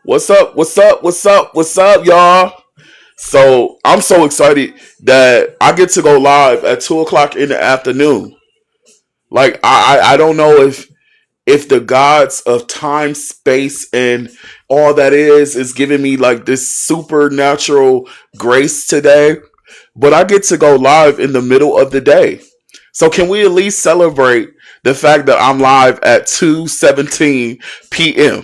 What's up? What's up? What's up? What's up, y'all? So I'm so excited that I get to go live at 2 o'clock in the afternoon. Like I don't know if the gods of time, space, and all that is giving me like this supernatural grace today. But I get to go live in the middle of the day. So can we at least celebrate the fact that I'm live at 2:17 p.m.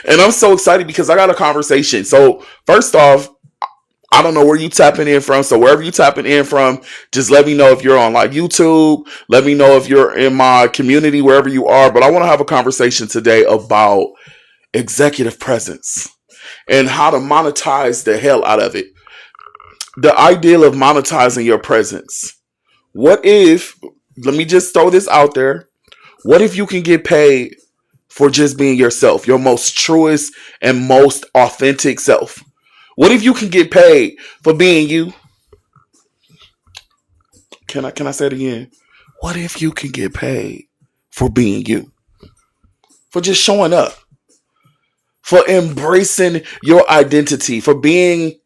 And I'm so excited because I got a conversation. So first off, I don't know where you tapping in from. So wherever you tapping in from, just let me know if you're on like YouTube. Let me know if you're in my community, wherever you are. But I want to have a conversation today about executive presence and how to monetize the hell out of it. The ideal of monetizing your presence. What if, let me just throw this out there. What if you can get paid for just being yourself, your most truest and most authentic self? What if you can get paid for being you? Can I say it again? What if you can get paid for being you? For just showing up, for embracing your identity, for being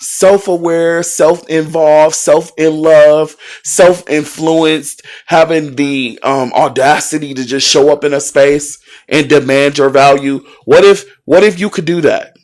self-aware, self-involved, self-in-love, self-influenced, having the audacity to just show up in a space and demand your value. What if you could do that?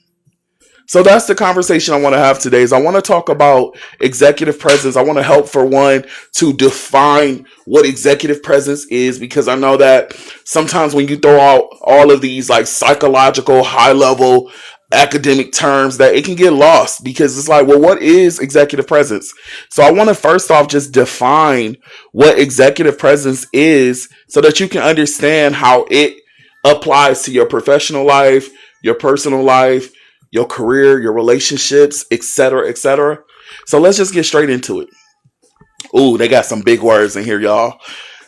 So that's the conversation I want to have today. Is I want to talk about executive presence. I want to help, for one, to define what executive presence is, because I know that sometimes when you throw out all of these like psychological, high level academic terms, that it can get lost, because it's like, well, what is executive presence? So I want to first off just define what executive presence is so that you can understand how it applies to your professional life, your personal life, your career, your relationships, etc., etc. So let's just get straight into it. Ooh, they got some big words in here, y'all.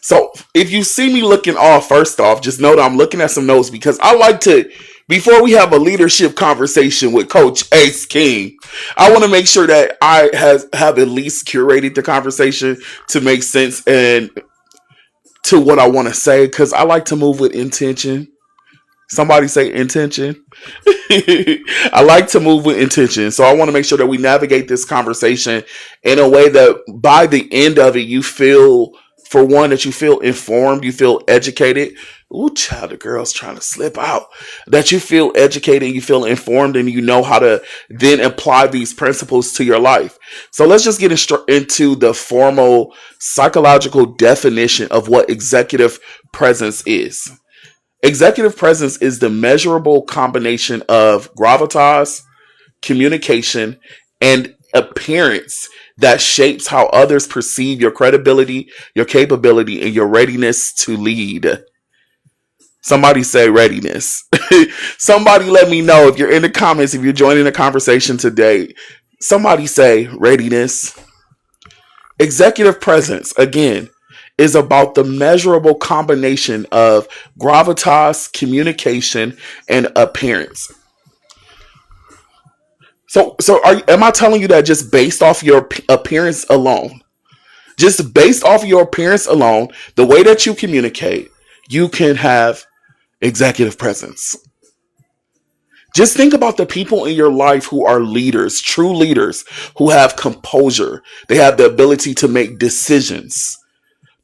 So if you see me looking off, first off, just know that I'm looking at some notes, because I like to, before we have a leadership conversation with Coach Ace King, I want to make sure that I have at least curated the conversation to make sense and to what I want to say, because I like to move with intention. Somebody say intention. I like to move with intention. So I want to make sure that we navigate this conversation in a way that by the end of it, you feel, for one, that you feel informed, you feel educated. Ooh, child, the girl's trying to slip out. That you feel educated, you feel informed, and you know how to then apply these principles to your life. So let's just get into the formal psychological definition of what executive presence is. Executive presence is the measurable combination of gravitas, communication, and appearance that shapes how others perceive your credibility, your capability, and your readiness to lead. Somebody say readiness. Somebody let me know if you're in the comments, if you're joining the conversation today. Somebody say readiness. Executive presence, again, is about the measurable combination of gravitas, communication, and appearance. Am I telling you that just based off your appearance alone, just based off your appearance alone, the way that you communicate, you can have executive presence? Just think about the people in your life who are leaders, true leaders, who have composure. They have the ability to make decisions.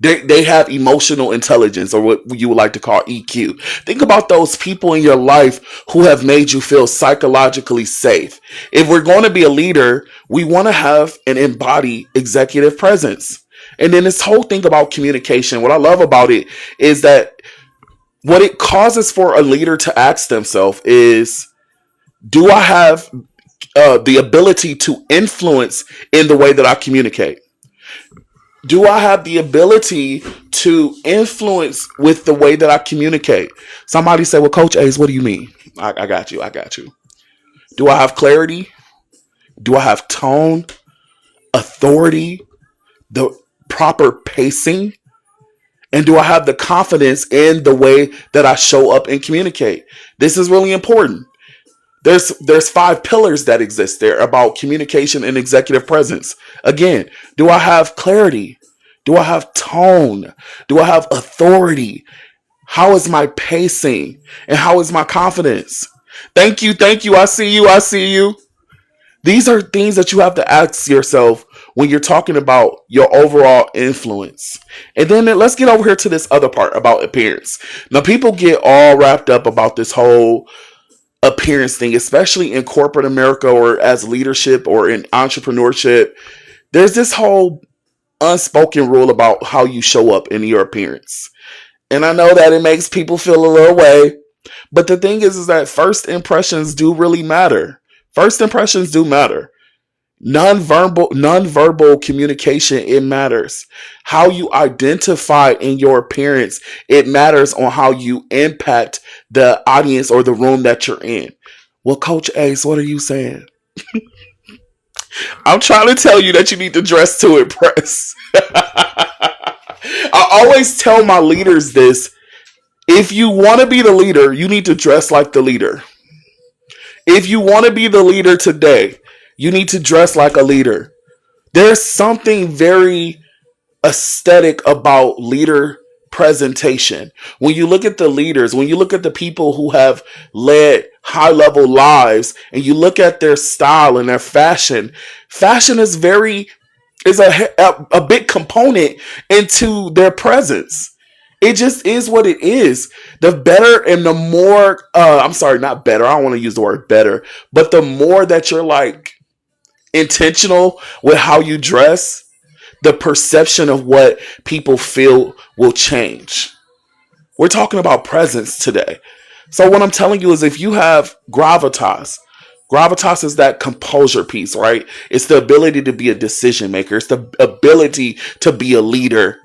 They have emotional intelligence, or what you would like to call EQ. Think about those people in your life who have made you feel psychologically safe. If we're going to be a leader, we want to have and embody executive presence. And then this whole thing about communication, what I love about it is that what it causes for a leader to ask themselves is, do I have the ability to influence in the way that I communicate? Do I have the ability to influence with the way that I communicate? Somebody say, well, Coach Ace, what do you mean? I got you. I got you. Do I have clarity? Do I have tone, authority, the proper pacing? And do I have the confidence in the way that I show up and communicate? This is really important. There's 5 pillars that exist there about communication and executive presence. Again, do I have clarity? Do I have tone? Do I have authority? How is my pacing? And how is my confidence? Thank you, thank you. I see you, I see you. These are things that you have to ask yourself when you're talking about your overall influence. And then let's get over here to this other part about appearance. Now, people get all wrapped up about this whole appearance thing, especially in corporate America or as leadership or in entrepreneurship. There's this whole unspoken rule about how you show up in your appearance. And I know that it makes people feel a little way, but the thing is that first impressions do really matter. First impressions do matter. Non-verbal communication, it matters. How you identify in your appearance, it matters on how you impact the audience or the room that you're in. Well, Coach Ace, what are you saying? I'm trying to tell you that you need to dress to impress. I always tell my leaders this. If you want to be the leader, you need to dress like the leader. If you want to be the leader today, you need to dress like a leader. There's something very aesthetic about leader presentation. When you look at the leaders, when you look at the people who have led high level lives and you look at their style and their fashion, fashion is a big component into their presence. It just is what it is. The better and the more, I'm sorry, not better. I don't want to use the word better, but the more that you're like intentional with how you dress, the perception of what people feel will change. We're talking about presence today. So what I'm telling you is if you have gravitas, gravitas is that composure piece, right? It's the ability to be a decision maker. It's the ability to be a leader.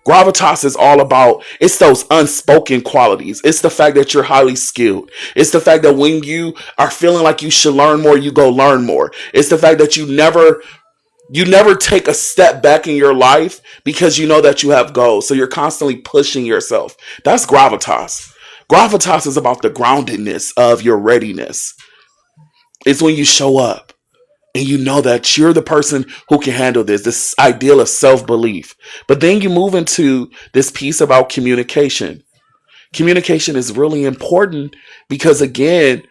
Gravitas is all about, it's those unspoken qualities. It's the fact that you're highly skilled. It's the fact that when you are feeling like you should learn more, you go learn more. It's the fact that you never take a step back in your life because you know that you have goals. So you're constantly pushing yourself. That's gravitas. Gravitas is about the groundedness of your readiness. It's when you show up and you know that you're the person who can handle this ideal of self-belief. But then you move into this piece about communication. Communication is really important because, again,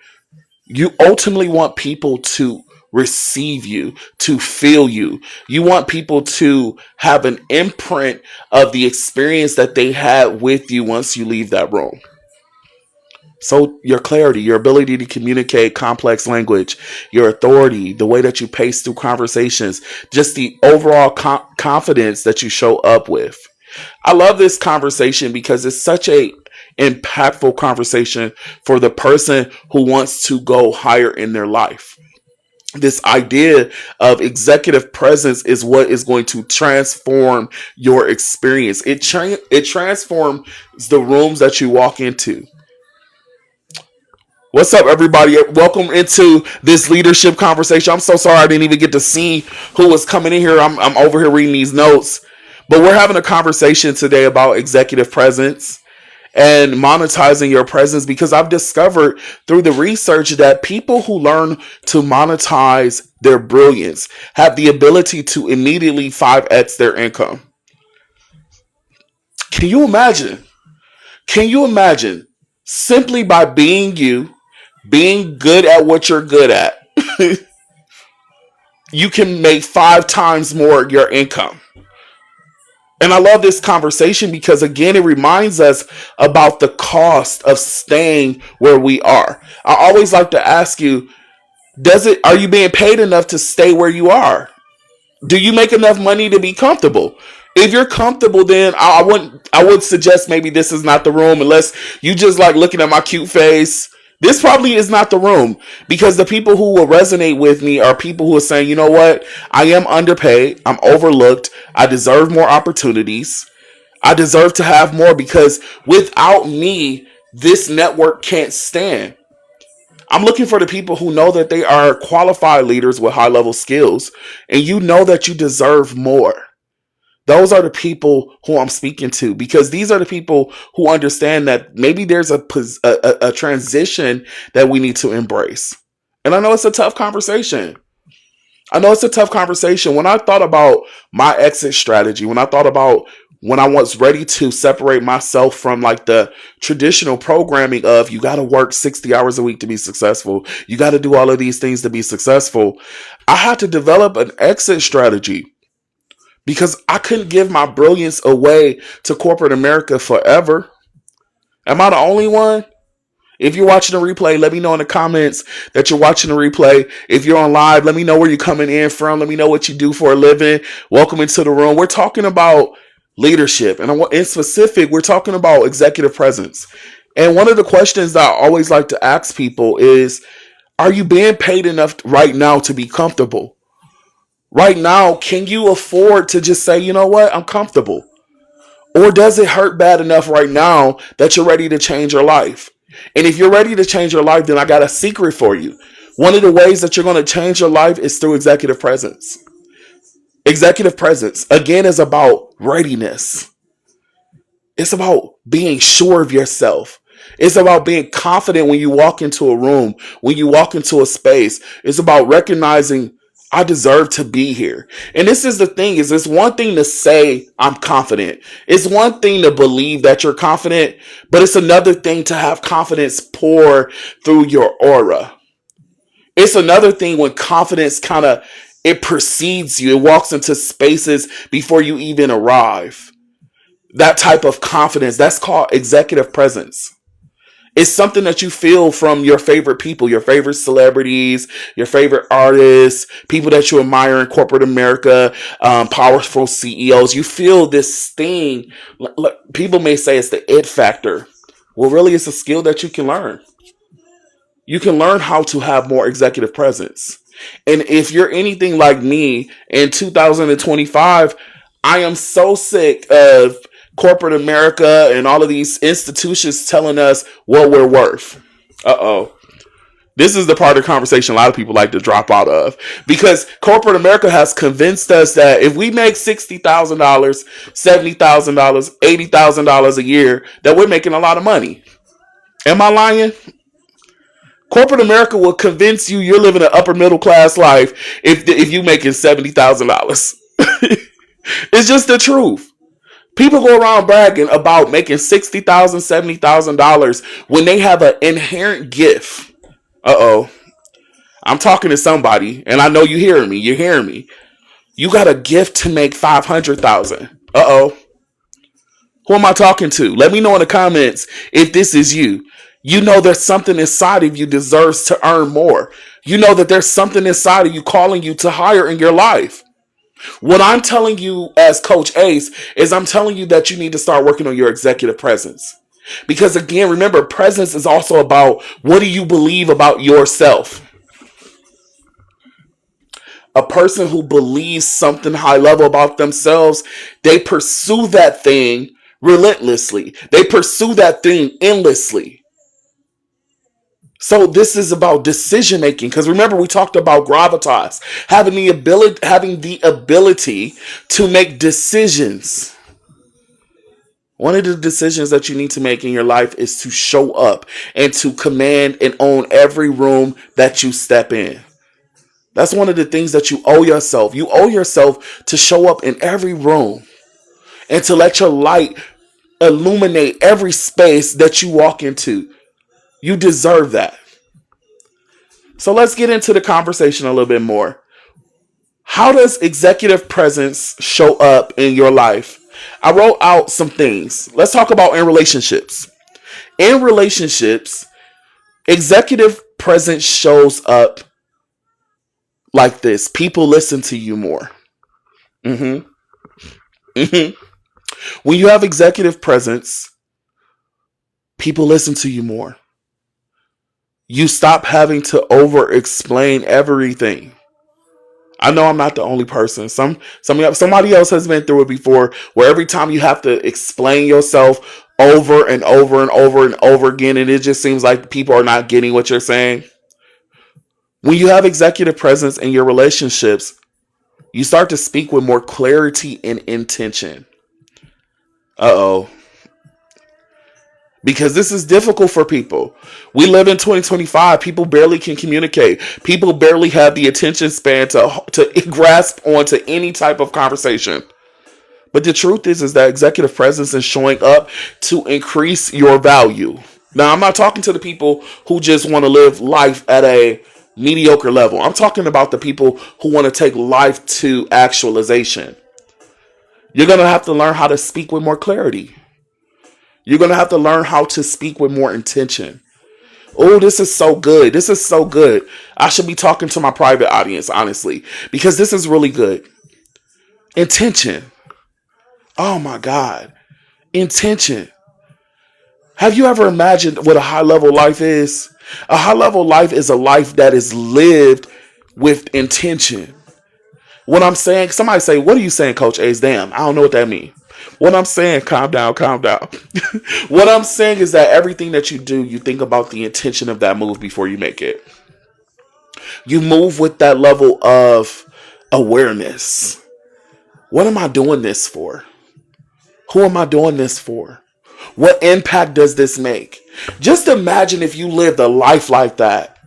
you ultimately want people to receive you, to feel you. You want people to have an imprint of the experience that they had with you once you leave that room. So your clarity, your ability to communicate complex language, your authority, the way that you pace through conversations, just the overall confidence that you show up with. I love this conversation because it's such a impactful conversation for the person who wants to go higher in their life. This idea of executive presence is what is going to transform your experience. It transforms the rooms that you walk into. What's up, everybody? Welcome into this leadership conversation. I'm so sorry I didn't even get to see who was coming in here. I'm over here reading these notes. But we're having a conversation today about executive presence and monetizing your presence because I've discovered through the research that people who learn to monetize their brilliance have the ability to immediately 5x their income. Can you imagine? Can you imagine simply by being you, being good at what you're good at, you can make 5 times more your income? And I love this conversation because, again, it reminds us about the cost of staying where we are. I always like to ask you, are you being paid enough to stay where you are? Do you make enough money to be comfortable? If you're comfortable, then I would suggest maybe this is not the room unless you just like looking at my cute face. This probably is not the room because the people who will resonate with me are people who are saying, you know what? I am underpaid. I'm overlooked. I deserve more opportunities. I deserve to have more because without me, this network can't stand. I'm looking for the people who know that they are qualified leaders with high level skills and you know that you deserve more. Those are the people who I'm speaking to because these are the people who understand that maybe there's a transition that we need to embrace. And I know it's a tough conversation. When I thought about my exit strategy, when I thought about when I was ready to separate myself from like the traditional programming of you got to work 60 hours a week to be successful, you got to do all of these things to be successful, I had to develop an exit strategy because I couldn't give my brilliance away to corporate America forever. Am I the only one? If you're watching the replay, let me know in the comments that you're watching the replay. If you're on live, let me know where you're coming in from. Let me know what you do for a living. Welcome into the room. We're talking about leadership. And in specific, we're talking about executive presence. And one of the questions that I always like to ask people is, are you being paid enough right now to be comfortable? Right now, can you afford to just say, you know what, I'm comfortable? Or does it hurt bad enough right now that you're ready to change your life? And if you're ready to change your life, then I got a secret for you. One of the ways that you're going to change your life is through executive presence. Executive presence, again, is about readiness. It's about being sure of yourself. It's about being confident when you walk into a room, when you walk into a space. It's about recognizing I deserve to be here. And this is the thing, is it's one thing to say I'm confident. It's one thing to believe that you're confident, but it's another thing to have confidence pour through your aura. It's another thing when confidence it precedes you. It walks into spaces before you even arrive. That type of confidence, that's called executive presence. It's something that you feel from your favorite people, your favorite celebrities, your favorite artists, people that you admire in corporate America, powerful CEOs. You feel this thing. People may say it's the it factor. Well, really, it's a skill that you can learn. You can learn how to have more executive presence. And if you're anything like me in 2025, I am so sick of corporate America and all of these institutions telling us what we're worth. Uh-oh. This is the part of the conversation a lot of people like to drop out of, because corporate America has convinced us that if we make $60,000, $70,000, $80,000 a year, that we're making a lot of money. Am I lying? Corporate America will convince you you're living an upper middle class life if you making $70,000. It's just the truth. People go around bragging about making $60,000, $70,000 when they have an inherent gift. Uh-oh. I'm talking to somebody, and I know you hearing me. You're hearing me. You got a gift to make $500,000. Uh-oh. Who am I talking to? Let me know in the comments if this is you. You know there's something inside of you deserves to earn more. You know that there's something inside of you calling you to higher in your life. What I'm telling you as Coach Ace is I'm telling you that you need to start working on your executive presence. Because again, remember, presence is also about what do you believe about yourself. A person who believes something high level about themselves, they pursue that thing relentlessly. They pursue that thing endlessly. So this is about decision making, because remember we talked about gravitas, having the ability to make decisions. One of the decisions that you need to make in your life is to show up and to command and own every room that you step in. That's one of the things that you owe yourself. You owe yourself to show up in every room and to let your light illuminate every space that you walk into. You deserve that. So let's get into the conversation a little bit more. How does executive presence show up in your life? I wrote out some things. Let's talk about in relationships. In relationships, executive presence shows up like this. People listen to you more. When you have executive presence, people listen to you more. You stop having to over-explain everything. I know I'm not the only person. Somebody else has been through it before, where every time you have to explain yourself over and over and over and over again, and it just seems like people are not getting what you're saying. When you have executive presence in your relationships, you start to speak with more clarity and intention. Uh-oh. Because this is difficult for people. We live in 2025. People barely can communicate. People barely have the attention span to grasp onto any type of conversation. But the truth is that executive presence is showing up to increase your value. Now, I'm not talking to the people who just want to live life at a mediocre level. I'm talking about the people who want to take life to actualization. You're going to have to learn how to speak with more clarity. You're going to have to learn how to speak with more intention. Oh, this is so good. This is so good. I should be talking to my private audience, honestly, because this is really good. Intention. Oh my God. Intention. Have you ever imagined what a high level life is? A high level life is a life that is lived with intention. What I'm saying, somebody say, what are you saying, Coach Ace? Damn, I don't know what that means. What I'm saying, calm down, calm down. What I'm saying is that everything that you do, you think about the intention of that move before you make it. You move with that level of awareness. What am I doing this for? Who am I doing this for? What impact does this make? Just imagine if you lived a life like that.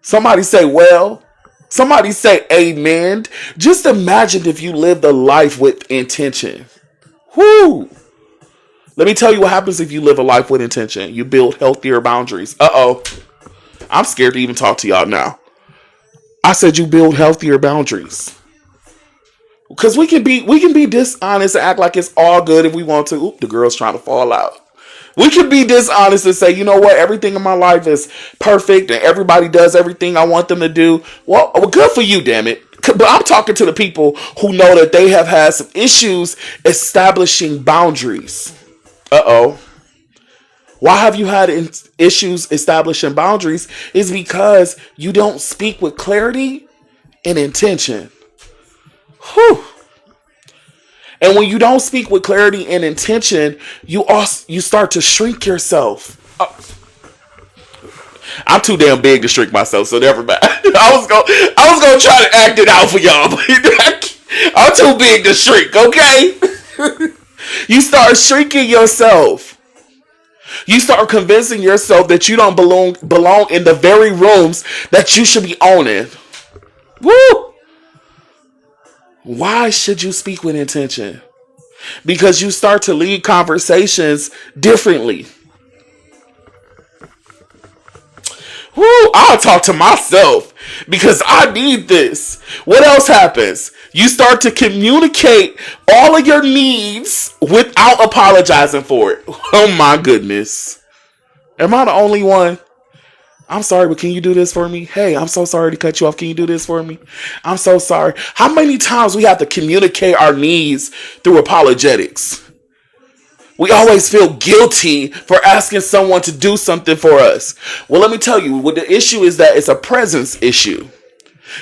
Somebody say, well. Somebody say amen. Just imagine if you lived a life with intention. Whoo! Let me tell you what happens if you live a life with intention. You build healthier boundaries. Uh-oh. I'm scared to even talk to y'all now. I said you build healthier boundaries. Because we can be dishonest and act like it's all good if we want to. Oop, the girl's trying to fall out. We can be dishonest and say, you know what, everything in my life is perfect and everybody does everything I want them to do. Well, good for you, damn it. But I'm talking to the people who know that they have had some issues establishing boundaries. Uh-oh. Why have you had issues establishing boundaries? Is because you don't speak with clarity and intention. Whew. And when you don't speak with clarity and intention, you start to shrink yourself. I'm too damn big to shrink myself, so never mind. I was gonna try to act it out for y'all, but I'm too big to shrink. Okay, you start shrinking yourself. You start convincing yourself that you don't belong in the very rooms that you should be owning. Woo! Why should you speak with intention? Because you start to lead conversations differently. Woo, I'll talk to myself because I need this. What else happens? You start to communicate all of your needs without apologizing for it. Oh my goodness. Am I the only one? I'm sorry, but can you do this for me? Hey, I'm so sorry to cut you off. Can you do this for me? I'm so sorry. How many times we have to communicate our needs through apologetics? We always feel guilty for asking someone to do something for us. Well, let me tell you, what the issue is that it's a presence issue.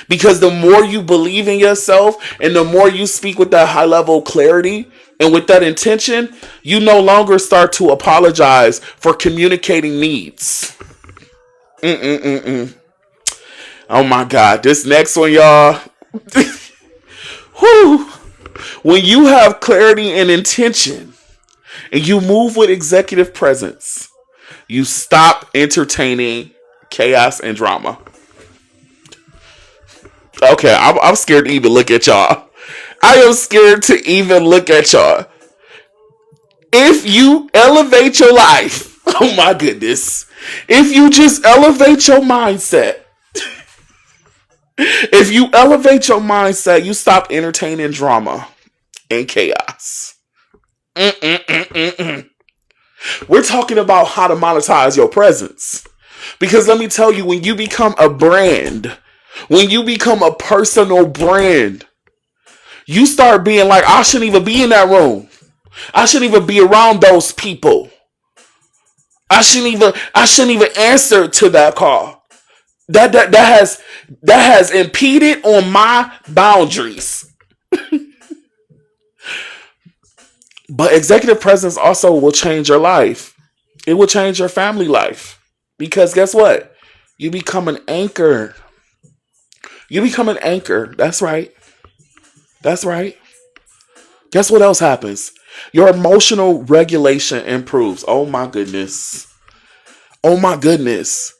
Because the more you believe in yourself and the more you speak with that high level clarity and with that intention, you no longer start to apologize for communicating needs. Oh my God, this next one, y'all. Whew. When you have clarity and intention and you move with executive presence, you stop entertaining chaos and drama. Okay, I'm scared to even look at y'all. I am scared to even look at y'all. If you elevate your life, oh my goodness, if you just elevate your mindset, if you elevate your mindset, you stop entertaining drama and chaos. We're talking about how to monetize your presence. Because let me tell you, when you become a brand, when you become a personal brand, you start being like, I shouldn't even be in that room. I shouldn't even be around those people. I shouldn't even answer to that call. That has impeded on my boundaries. But executive presence also will change your life. It will change your family life. Because guess what? You become an anchor. You become an anchor. That's right. That's right. Guess what else happens? Your emotional regulation improves. Oh my goodness. Oh my goodness.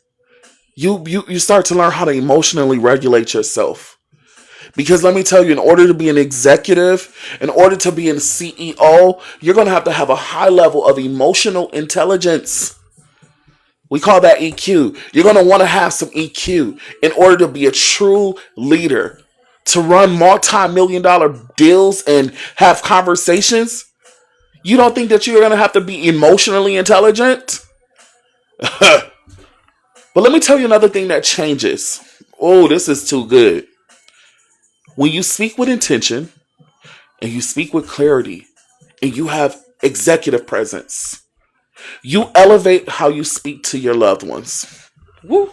You start to learn how to emotionally regulate yourself. Because let me tell you, in order to be an executive, in order to be a CEO, you're going to have a high level of emotional intelligence. We call that EQ. You're going to want to have some EQ in order to be a true leader, to run multi-million-dollar deals and have conversations. You don't think that you're going to have to be emotionally intelligent? But let me tell you another thing that changes. Oh, this is too good. When you speak with intention and you speak with clarity and you have executive presence, you elevate how you speak to your loved ones. Woo.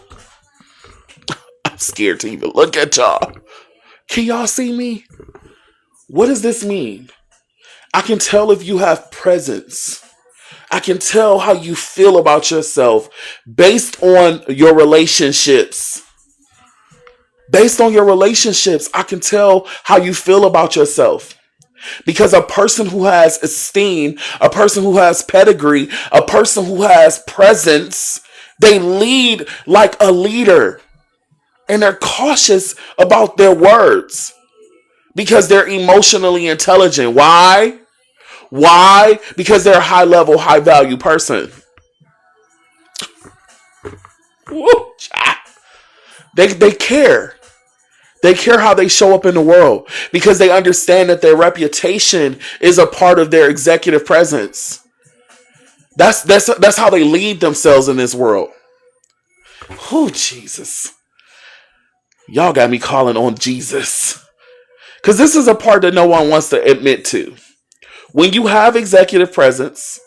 I'm scared to even look at y'all. Can y'all see me? What does this mean? I can tell if you have presence. I can tell how you feel about yourself based on your relationships. Based on your relationships, I can tell how you feel about yourself. Because a person who has esteem, a person who has pedigree, a person who has presence, they lead like a leader. And they're cautious about their words because they're emotionally intelligent. Why? Why? Because they're a high level, high value person. Woo, they care. They care how they show up in the world because they understand that their reputation is a part of their executive presence. That's how they lead themselves in this world. Oh, Jesus. Y'all got me calling on Jesus. Because this is a part that no one wants to admit to. When you have executive presence,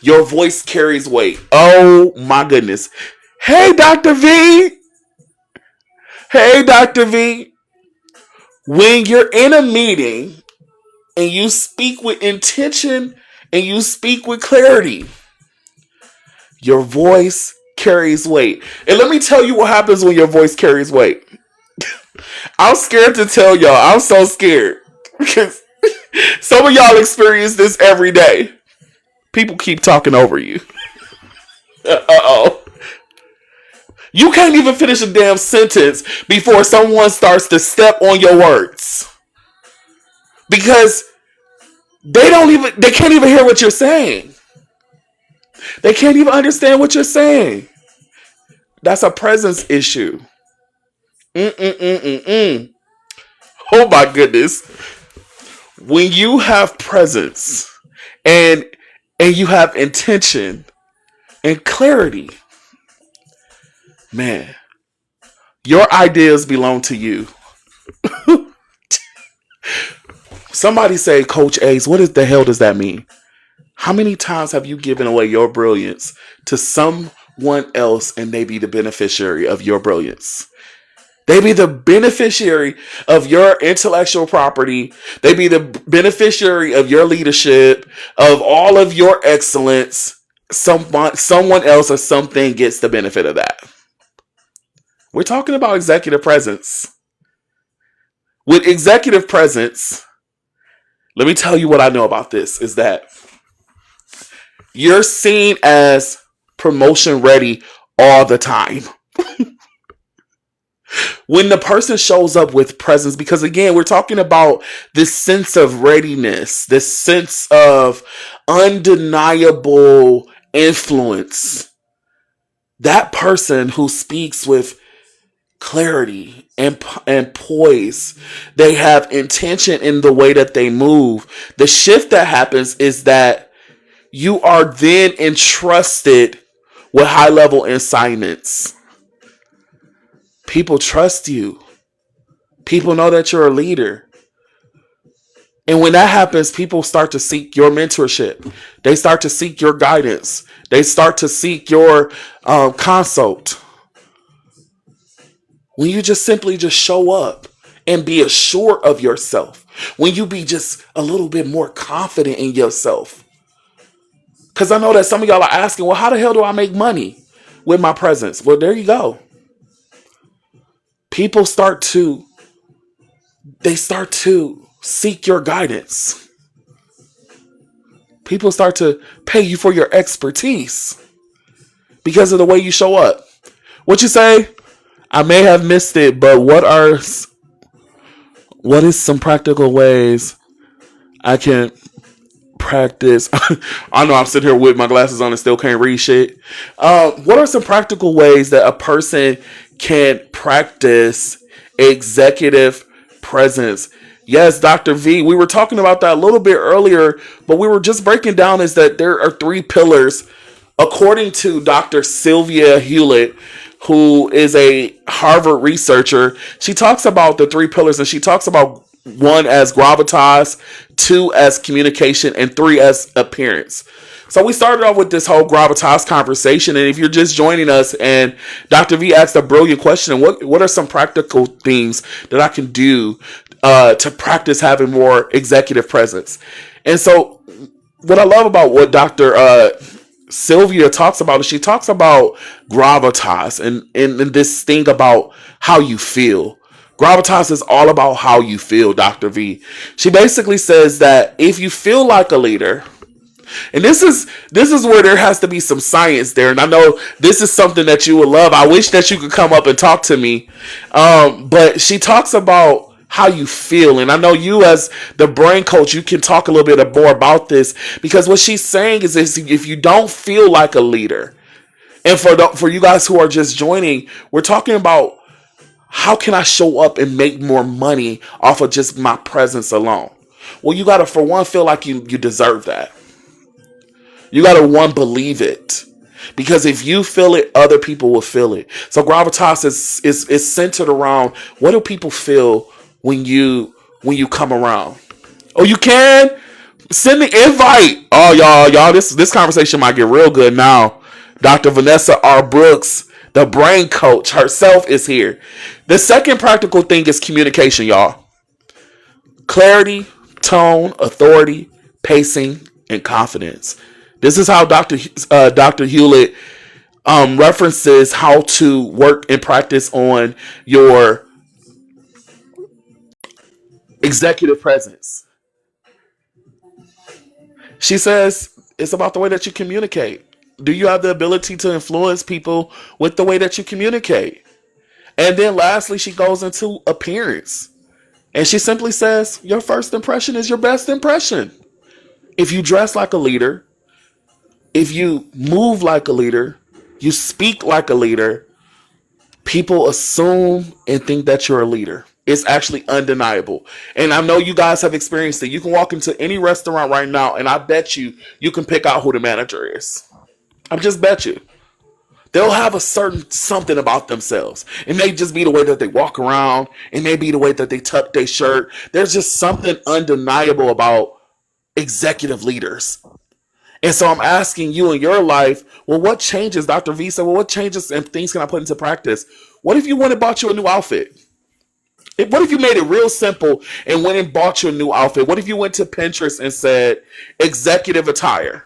your voice carries weight. Oh, my goodness. Hey, Dr. V. Hey, Dr. V. When you're in a meeting and you speak with intention and you speak with clarity, your voice carries weight. And let me tell you what happens when your voice carries weight. I'm scared to tell y'all. I'm so scared. Because some of y'all experience this every day. People keep talking over you. Uh-oh. You can't even finish a damn sentence before someone starts to step on your words. Because they can't even hear what you're saying. They can't even understand what you're saying. That's a presence issue. Oh my goodness. When you have presence and you have intention and clarity, man, your ideas belong to you. Somebody say, Coach Ace, what the hell does that mean? How many times have you given away your brilliance to someone else and they be the beneficiary of your brilliance? They be the beneficiary of your intellectual property. They be the beneficiary of your leadership, of all of your excellence. Someone else or something gets the benefit of that. We're talking about executive presence. With executive presence, let me tell you what I know about this is that you're seen as promotion ready all the time. When the person shows up with presence, because again, we're talking about this sense of readiness, this sense of undeniable influence. That person who speaks with clarity and poise, they have intention in the way that they move. The shift that happens is that you are then entrusted with high level assignments. People trust you. People know that you're a leader. And when that happens, people start to seek your mentorship. They start to seek your guidance. They start to seek your consult. When you just simply just show up and be assured of yourself. When you be just a little bit more confident in yourself. Because I know that some of y'all are asking, well, how the hell do I make money with my presence? Well, there you go. People start to seek your guidance. People start to pay you for your expertise because of the way you show up. What you say? I may have missed it, but what are what is some practical ways I can practice? I know I'm sitting here with my glasses on and still can't read shit. What are some practical ways that a person can practice executive presence? Yes, Dr. V, we were talking about that a little bit earlier, but we were just breaking down is that there are three pillars according to Dr. Sylvia Hewlett, who is a Harvard researcher. She talks about the three pillars, and she talks about one as gravitas, two as communication, and three as appearance. So we started off with this whole gravitas conversation, and if you're just joining us, and Dr. V asked a brilliant question, what are some practical things that I can do to practice having more executive presence? And so what I love about what Dr. Sylvia talks about is she talks about gravitas and this thing about how you feel. Gravitas is all about how you feel, Dr. V. She basically says that if you feel like a leader, and this is where there has to be some science there, and I know this is something that you would love. I wish that you could come up and talk to me. But she talks about how you feel, and I know you as the brain coach, you can talk a little bit more about this, because what she's saying is if you don't feel like a leader, and for you guys who are just joining, we're talking about how can I show up and make more money off of just my presence alone. Well, you gotta, for one, feel like you deserve that. You gotta, one, believe it. Because if you feel it, other people will feel it. So gravitas is centered around what do people feel when you come around. Oh, you can send the invite. Oh, y'all, this conversation might get real good now. Dr. Vanessa R. Brooks, the brain coach herself, is here. The second practical thing is communication, y'all. Clarity, tone, authority, pacing, and confidence. This is how Dr. Hewlett references how to work and practice on your executive presence. She says it's about the way that you communicate. Do you have the ability to influence people with the way that you communicate? And then lastly, she goes into appearance. And she simply says, your first impression is your best impression. If you dress like a leader, if you move like a leader, you speak like a leader, people assume and think that you're a leader. It's actually undeniable. And I know you guys have experienced it. You can walk into any restaurant right now, and I bet you can pick out who the manager is. I just bet you. They'll have a certain something about themselves. It may just be the way that they walk around. It may be the way that they tuck their shirt. There's just something undeniable about executive leaders. And so I'm asking you in your life, well, what changes? Dr. V said, well, what changes and things can I put into practice? What if you went and bought you a new outfit? What if you made it real simple and went and bought you a new outfit? What if you went to Pinterest and said executive attire?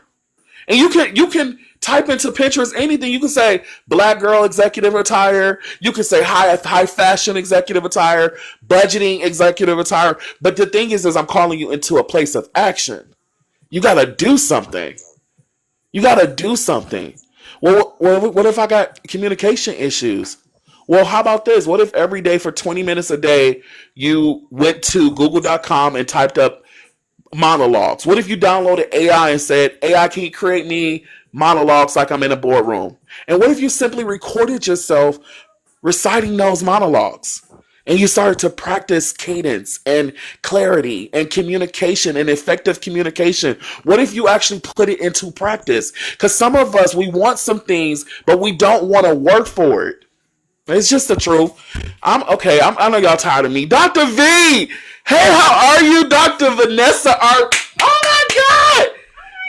And you can type into Pinterest anything. You can say black girl executive attire. You can say high fashion executive attire, budgeting executive attire. But the thing is I'm calling you into a place of action. You got to do something. You got to do something. Well, what if I got communication issues? Well, how about this? What if every day for 20 minutes a day, you went to google.com and typed up monologues? What if you downloaded AI and said, AI, can you create me monologues like I'm in a boardroom? And what if you simply recorded yourself reciting those monologues? And you started to practice cadence and clarity and communication and effective communication. What if you actually put it into practice? Because some of us, we want some things, but we don't want to work for it. It's just the truth. I know y'all tired of me. Dr. V! Hey, how are you, Dr. Vanessa R? Oh my God!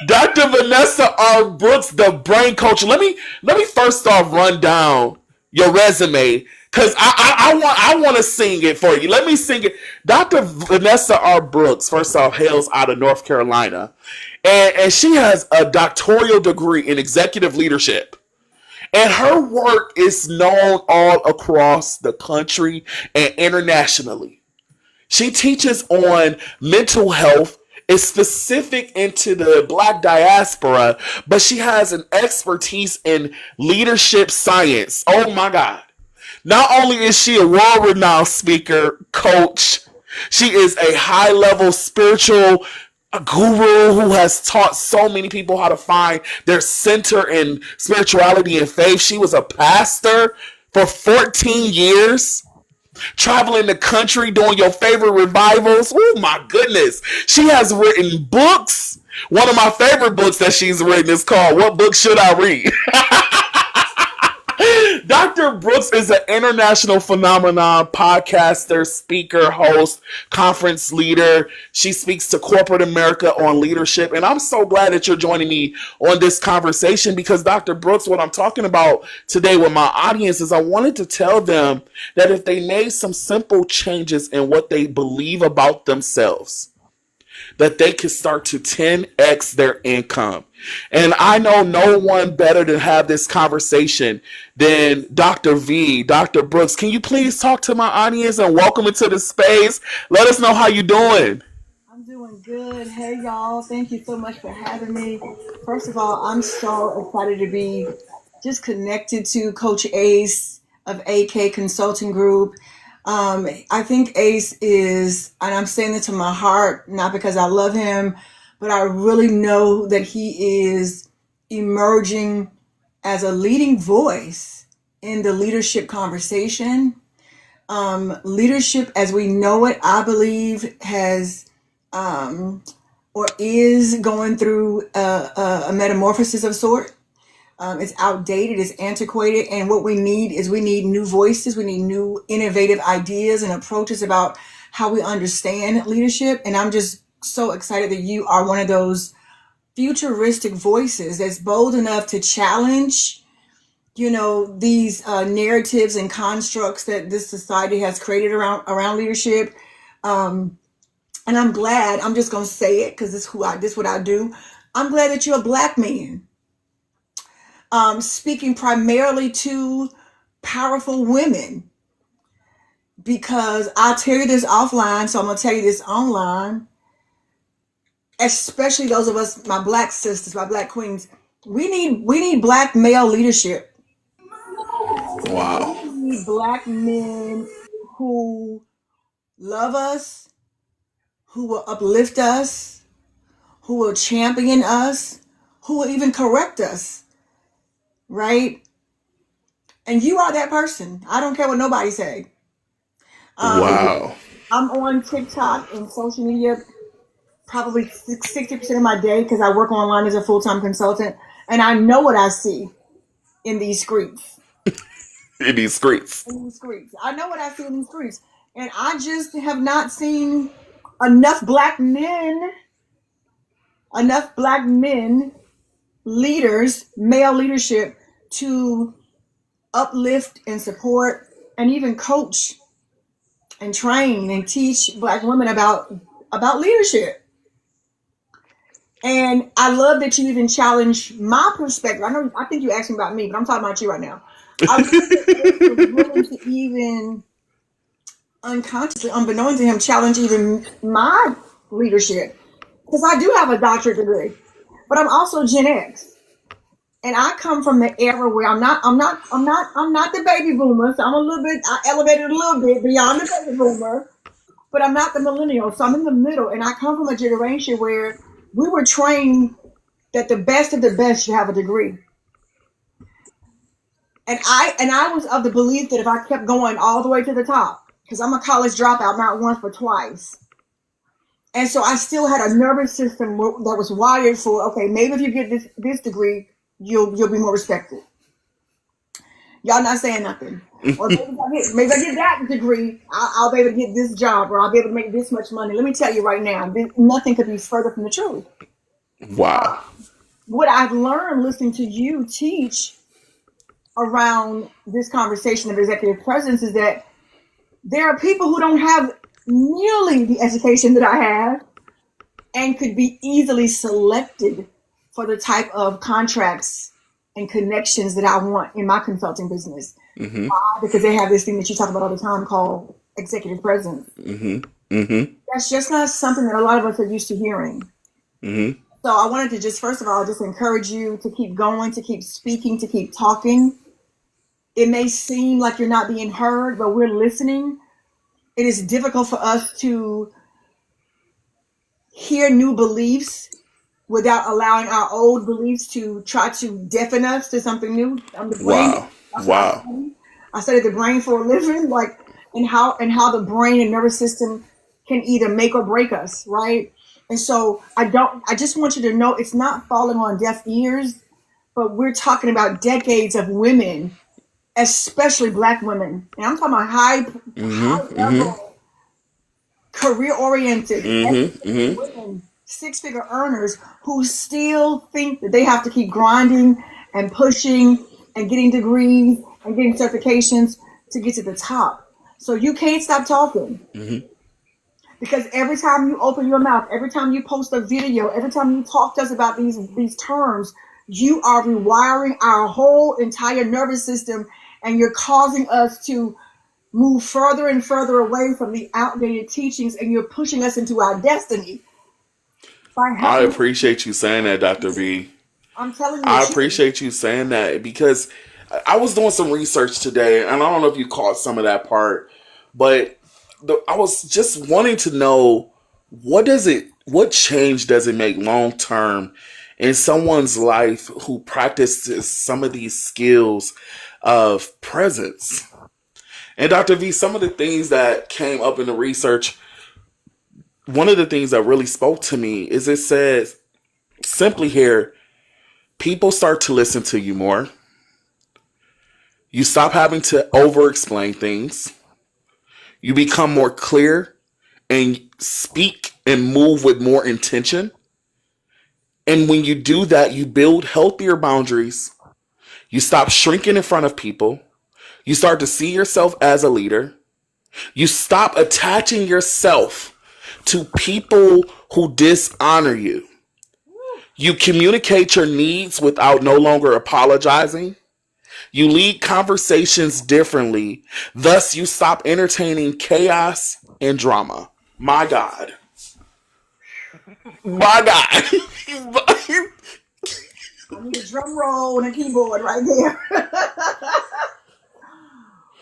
Dr. Vanessa R. Brooks, the brain coach. Let me first off run down your resume, because I want to sing it for you. Let me sing it. Dr. Vanessa R. Brooks, first off, hails out of North Carolina. And she has a doctoral degree in executive leadership. And her work is known all across the country and internationally. She teaches on mental health. It's specific into the Black diaspora, but she has an expertise in leadership science. Oh my God. Not only is she a world-renowned speaker, coach, She is a high level spiritual guru who has taught so many people how to find their center in spirituality and faith. She was a pastor for 14 years, traveling the country doing your favorite revivals. Oh my goodness. She has written books. One of my favorite books that she's written is called What Book Should I Read? Dr. Brooks is an international phenomenon, podcaster, speaker, host, conference leader. She speaks to corporate America on leadership. And I'm so glad that you're joining me on this conversation because Dr. Brooks, what I'm talking about today with my audience is I wanted to tell them that if they made some simple changes in what they believe about themselves, that they could start to 10x their income. And I know no one better to have this conversation than Dr. V, Dr. Brooks. Can you please talk to my audience and welcome into the space? Let us know how you're doing. I'm doing good. Hey, y'all. Thank you so much for having me. First of all, I'm so excited to be just connected to Coach Ace of AK Consulting Group. I think Ace is, and I'm saying it to my heart, not because I love him, but I really know that he is emerging as a leading voice in the leadership conversation. Leadership as we know it, I believe, has or is going through a metamorphosis of sort. It's outdated, it's antiquated, and what we need is we need new voices, we need new innovative ideas and approaches about how we understand leadership. And I'm just so excited that you are one of those futuristic voices that's bold enough to challenge, these narratives and constructs that this society has created around leadership. And I'm glad, I'm just gonna say it because this is what I do. I'm glad that you're a Black man. Speaking primarily to powerful women, because I'll tell you this offline, so I'm going to tell you this online, especially those of us, my Black sisters, my Black queens, we need Black male leadership. Wow. We need Black men who love us, who will uplift us, who will champion us, who will even correct us. Right? And you are that person. I don't care what nobody say. Wow. I'm on TikTok and social media probably 60% of my day because I work online as a full-time consultant, and I know what I see in these streets. In these streets. I know what I see in these streets. And I just have not seen enough Black men, leaders, male leadership, to uplift and support and even coach and train and teach Black women about leadership. And I love that you even challenge my perspective. I think you asked me about me, but I'm talking about you right now. I love that you're willing to even unconsciously, unbeknown to him, challenge even my leadership. Because I do have a doctorate degree, but I'm also Gen X. And I come from the era where I'm not the baby boomer, so I elevated a little bit beyond the baby boomer, but I'm not the millennial, so I'm in the middle. And I come from a generation where we were trained that the best of the best should have a degree. And I was of the belief that if I kept going all the way to the top, because I'm a college dropout, not once but twice. And so I still had a nervous system that was wired for, okay, maybe if you get this degree, you'll be more respected. Y'all not saying nothing. Or maybe I get that degree, I'll be able to get this job, or I'll be able to make this much money. Let me tell you right now, nothing could be further from the truth. Wow. What I've learned listening to you teach around this conversation of executive presence is that there are people who don't have nearly the education that I have and could be easily selected for the type of contracts and connections that I want in my consulting business. Mm-hmm. Because they have this thing that you talk about all the time called executive presence. Mm-hmm. Mm-hmm. That's just not something that a lot of us are used to hearing. Mm-hmm. So I wanted to just, first of all, just encourage you to keep going, to keep speaking, to keep talking. It may seem like you're not being heard, but we're listening. it is difficult for us to hear new beliefs without allowing our old beliefs to try to deafen us to something new. The brain, Wow. that's what I Wow. study. I study the brain for a living, like, and how the brain and nervous system can either make or break us, right? And so I just want you to know it's not falling on deaf ears, but we're talking about decades of women, especially black women. And I'm talking about high level, career oriented, women, six-figure earners who still think that they have to keep grinding and pushing and getting degrees and getting certifications to get to the top. So you can't stop talking, because every time you open your mouth, every time you post a video, every time you talk to us about these terms, you are rewiring our whole entire nervous system, and you're causing us to move further and further away from the outdated teachings, and you're pushing us into our destiny by I helping. appreciate you saying that, Dr. V. I'm telling you the I truth. appreciate you saying that because I was doing some research today, and I don't know if you caught some of that part, but I was just wanting to know what change does it make long term in someone's life who practices some of these skills of presence. And Dr. V, some of the things that came up in the research, one of the things that really spoke to me is it says simply here, people start to listen to you more. You stop having to over explain things. You become more clear and speak and move with more intention. And when you do that, you build healthier boundaries. You stop shrinking in front of people. You start to see yourself as a leader. You stop attaching yourself to people who dishonor you. You communicate your needs without no longer apologizing. You lead conversations differently. Thus, you stop entertaining chaos and drama. My God. My God. I need a drum roll and a keyboard right there.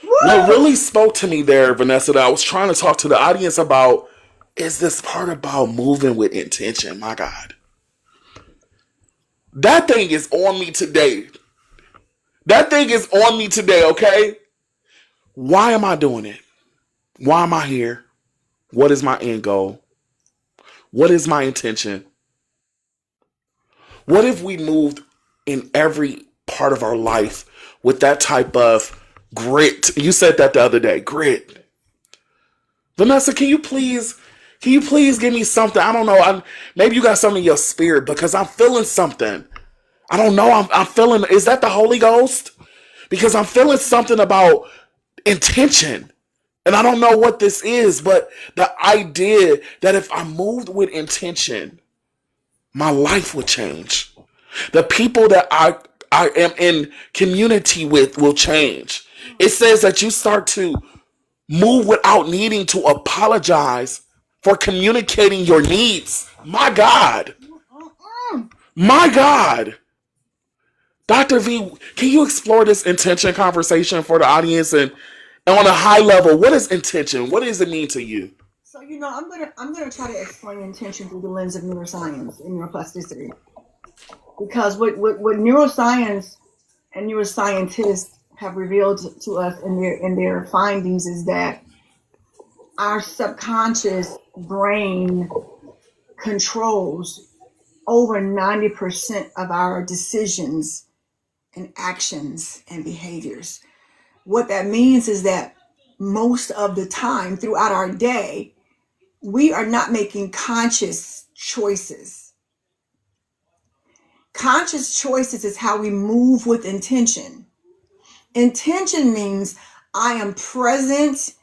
What Woo! really spoke to me there, Vanessa, that I was trying to talk to the audience about is this part about moving with intention. My God. That thing is on me today. That thing is on me today, okay? Why am I doing it? Why am I here? What is my end goal? What is my intention? What if we moved in every part of our life with that type of grit? You said that the other day, grit. Vanessa, can you please give me something? I don't know. Maybe you got something in your spirit because I'm feeling something. I don't know. I'm feeling. Is that the Holy Ghost? Because I'm feeling something about intention. And I don't know what this is, but the idea that if I moved with intention, my life would change. The people that I am in community with will change. It says that you start to move without needing to apologize for communicating your needs. My God. Mm-mm. My God. Dr. V, can you explore this intention conversation for the audience and on a high level, what is intention? What does it mean to you? So I'm gonna try to explain intention through the lens of neuroscience and neuroplasticity, because what neuroscience and neuroscientists have revealed to us in their findings is that our subconscious brain controls over 90% of our decisions and actions and behaviors. What that means is that most of the time throughout our day, we are not making conscious choices. Conscious choices is how we move with intention. Intention means I am present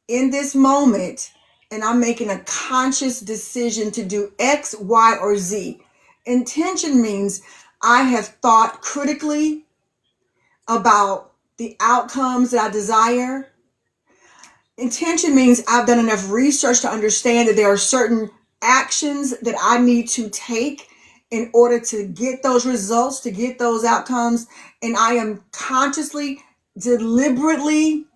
in this moment and I'm making a conscious decision to do X, Y, or Z. Intention means I have thought critically about the outcomes that I desire. Intention means I've done enough research to understand that there are certain actions that I need to take in order to get those results, to get those outcomes. And I am consciously, deliberately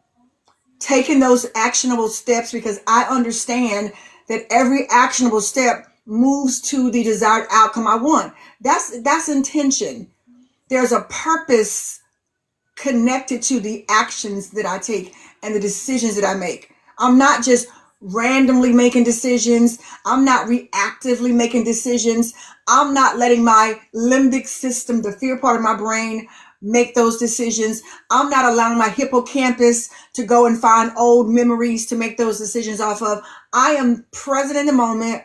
taking those actionable steps, because I understand that every actionable step moves to the desired outcome I want. That's intention. There's a purpose connected to the actions that I take and the decisions that I make. I'm not just randomly making decisions. I'm not reactively making decisions. I'm not letting my limbic system, the fear part of my brain, make those decisions. I'm not allowing my hippocampus to go and find old memories to make those decisions off of. I am present in the moment.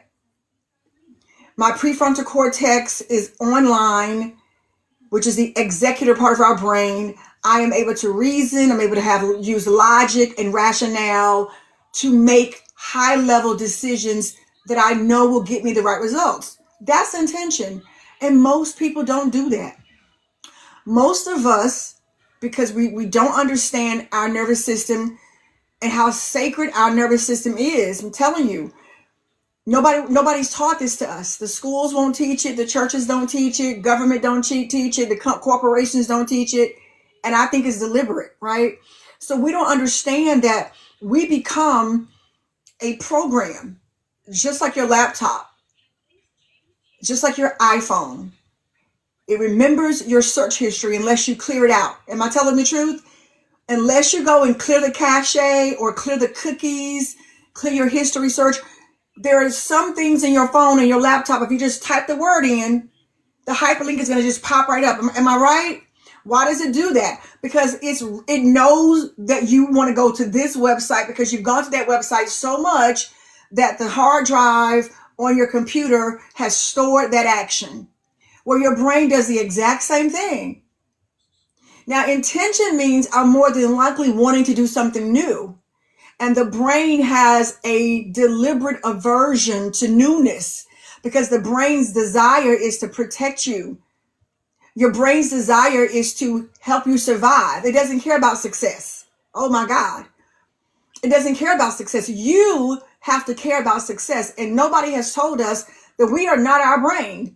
My prefrontal cortex is online, which is the executive part of our brain. I am able to reason. I'm able to use logic and rationale to make high level decisions that I know will get me the right results. That's intention. And most people don't do that. Most of us, because we don't understand our nervous system and how sacred our nervous system is. I'm telling you, nobody's taught this to us. The schools won't teach it. The churches don't teach it. Government don't teach it. The corporations don't teach it. And I think it's deliberate, right? So we don't understand that we become a program, just like your laptop, just like your iPhone. It remembers your search history unless you clear it out. Am I telling the truth? Unless you go and clear the cache or clear the cookies, clear your history search, there are some things in your phone and your laptop, if you just type the word in, the hyperlink is going to just pop right up. Am I right? Why does it do that? Because it knows that you want to go to this website because you've gone to that website so much that the hard drive on your computer has stored that action. Well, your brain does the exact same thing. Now, intention means I'm more than likely wanting to do something new. And the brain has a deliberate aversion to newness because the brain's desire is to protect you. Your brain's desire is to help you survive. It doesn't care about success. Oh my God. It doesn't care about success. You have to care about success. And nobody has told us that we are not our brain.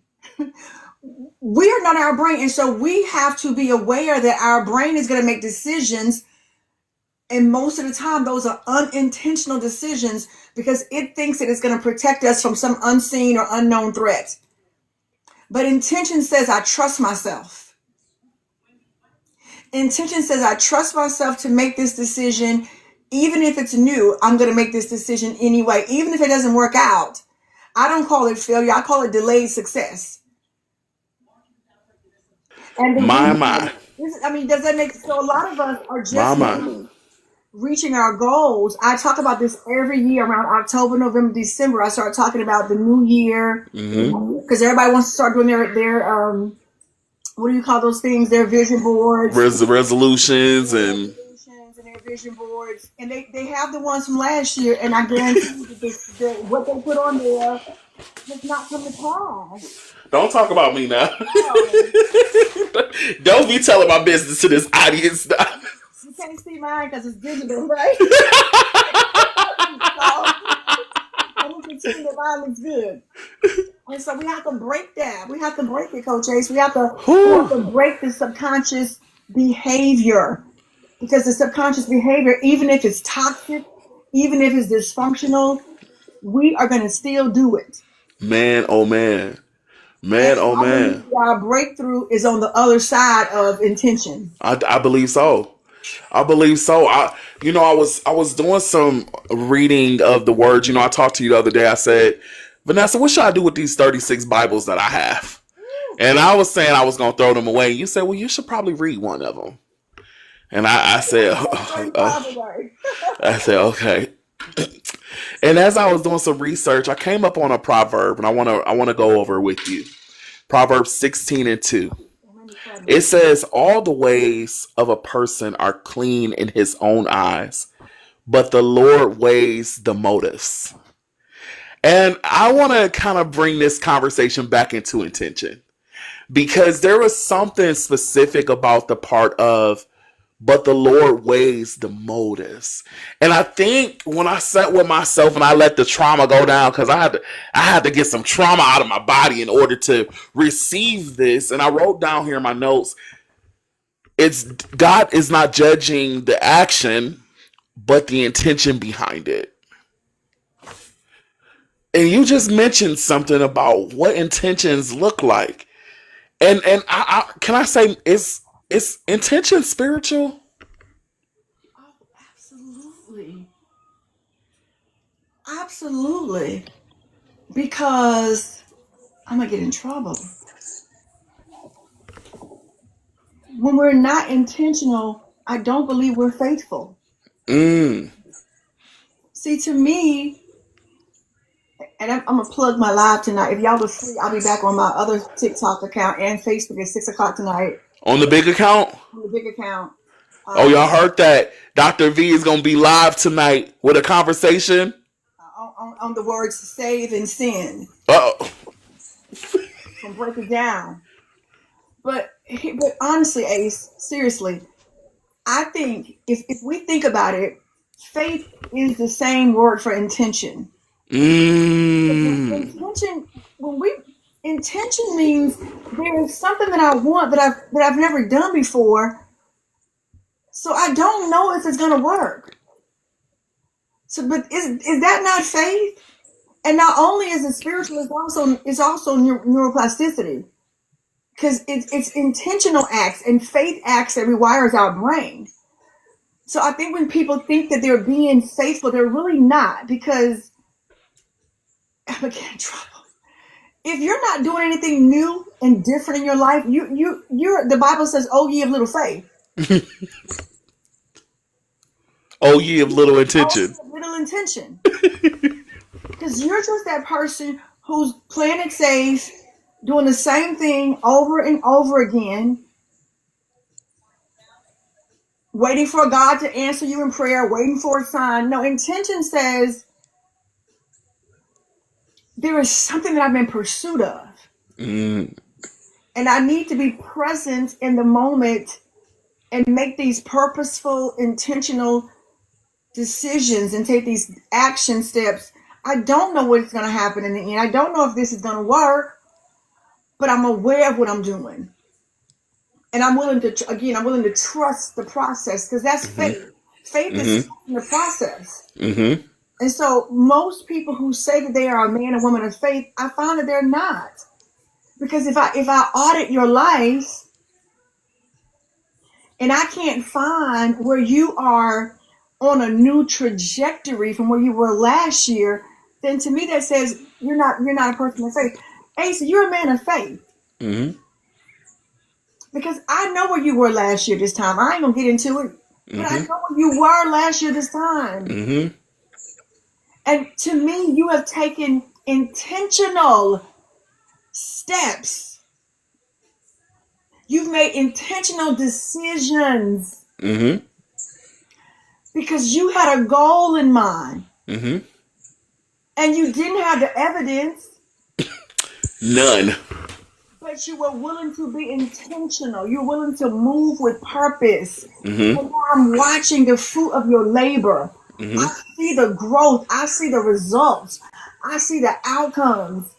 We are not our brain. And so we have to be aware that our brain is going to make decisions. And most of the time, those are unintentional decisions because it thinks that it's going to protect us from some unseen or unknown threat. But intention says, I trust myself. Intention says, I trust myself to make this decision. Even if it's new, I'm going to make this decision anyway. Even if it doesn't work out, I don't call it failure. I call it delayed success. And the My. does that make sense? So a lot of us are just My. reaching our goals. I talk about this every year around October, November, December. I start talking about the new year because everybody wants to start doing their what do you call those things? Their vision boards, resolutions, and their vision boards, and they have the ones from last year, and I guarantee you that what they put on there has not come to pass. Don't talk about me now. Don't be telling my business to this audience now. You can't see mine because it's digital, right? I'm going to continue that mine looks good. And so we have to break that. We have to break it, Coach Ace. We have to break the subconscious behavior. Because the subconscious behavior, even if it's toxic, even if it's dysfunctional, we are going to still do it. Man, oh man. Man, oh man. Our breakthrough is on the other side of intention. I believe so. I believe so. I was doing some reading of the words. I talked to you the other day. I said, Vanessa, what should I do with these 36 Bibles that I have? And I was saying I was going to throw them away. You said, well, you should probably read one of them. And I said, okay. And as I was doing some research, I came up on a proverb, and I want to go over it with you. Proverbs 16:2. It says, all the ways of a person are clean in his own eyes, but the Lord weighs the motives. And I want to kind of bring this conversation back into intention, because there was something specific about the part of, but the Lord weighs the motives. And I think when I sat with myself and I let the trauma go down, because I had to get some trauma out of my body in order to receive this. And I wrote down here in my notes, God is not judging the action, but the intention behind it. And you just mentioned something about what intentions look like. And can I say it's intention spiritual? Oh, absolutely. Absolutely. Because I'm going to get in trouble. When we're not intentional, I don't believe we're faithful. Mm. See, to me, and I'm going to plug my live tonight. If y'all was free, I'll be back on my other TikTok account and Facebook at 6 o'clock tonight On the big account? on the big account. Oh, y'all Um, heard that? Dr. V is going to be live tonight with a conversation. on the words save and sin. Uh-oh. Gonna break it down. But honestly, Ace, seriously, I think if we think about it, faith is the same word for intention. Mm. Intention, when we intention means there is something that I want that I've never done before, so I don't know if it's gonna work. So, but is that not faith? And not only is it spiritual, it's also neuroplasticity because it's intentional acts and faith acts that rewires our brain. So I think when people think that they're being faithful, they're really not because I'm gonna get in trouble. If you're not doing anything new and different in your life, you're the Bible says, "Oh, ye of little faith." Oh, ye of little Oh, intention. ye of little intention, because you're just that person who's playing it safe, doing the same thing over and over again, waiting for God to answer you in prayer, waiting for a sign. No, intention says there is something that I'm in pursuit of. Mm. And I need to be present in the moment and make these purposeful, intentional decisions and take these action steps. I don't know what's going to happen in the end. I don't know if this is going to work, but I'm aware of what I'm doing. And I'm willing to, again, I'm willing to trust the process because that's Mm-hmm. faith. Faith is Mm-hmm. trusting the process. Mm-hmm. And so most people who say that they are a man or woman of faith, I find that they're not. Because if I audit your life and I can't find where you are on a new trajectory from where you were last year, then to me that says you're not a person of faith. Asa, you're a man of faith. Mm-hmm. Because I know where you were last year this time. I ain't gonna get into it. But I Mm-hmm. know where you were last year this time. Mm-hmm. And to me, you have taken intentional steps. You've made intentional decisions Mm-hmm. because you had a goal in mind Mm-hmm. and you didn't have the evidence, None. but you were willing to be intentional. You're willing to move with purpose. Mm-hmm. And now I'm watching the fruit of your labor. Mm-hmm. I see the growth. I see the results. I see the outcomes.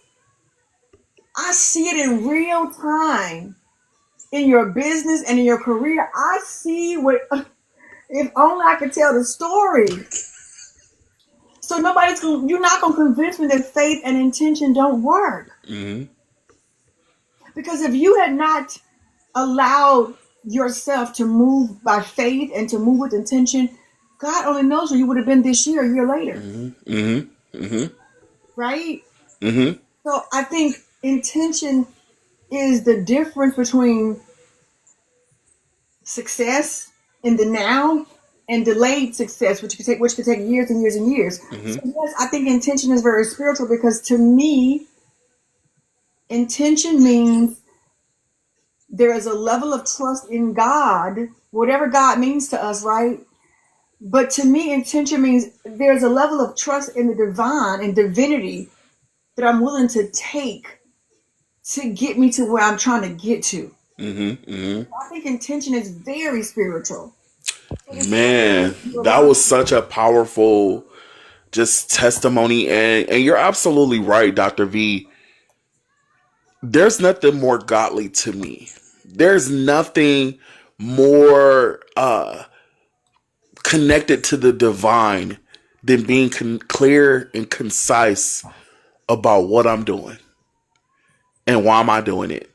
I see it in real time in your business and in your career. I see what, if only I could tell the story. So you're not going to convince me that faith and intention don't work. Mm-hmm. Because if you had not allowed yourself to move by faith and to move with intention, God only knows where you would have been this year, a year later. Mm-hmm. Mm-hmm. Right? Mm-hmm. So I think intention is the difference between success in the now and delayed success, which could take years and years and years. So Mm-hmm. yes, I think intention is very spiritual because to me, intention means there is a level of trust in God, whatever God means to us, right? But to me, intention means there's a level of trust in the divine and divinity that I'm willing to take to get me to where I'm trying to get to. Mm-hmm. Mm-hmm. I think intention is very spiritual. Man, that was such a powerful just testimony, and you're absolutely right, Dr. V. There's nothing more godly to me. There's nothing more connected to the divine than being clear and concise about what I'm doing and why am I doing it.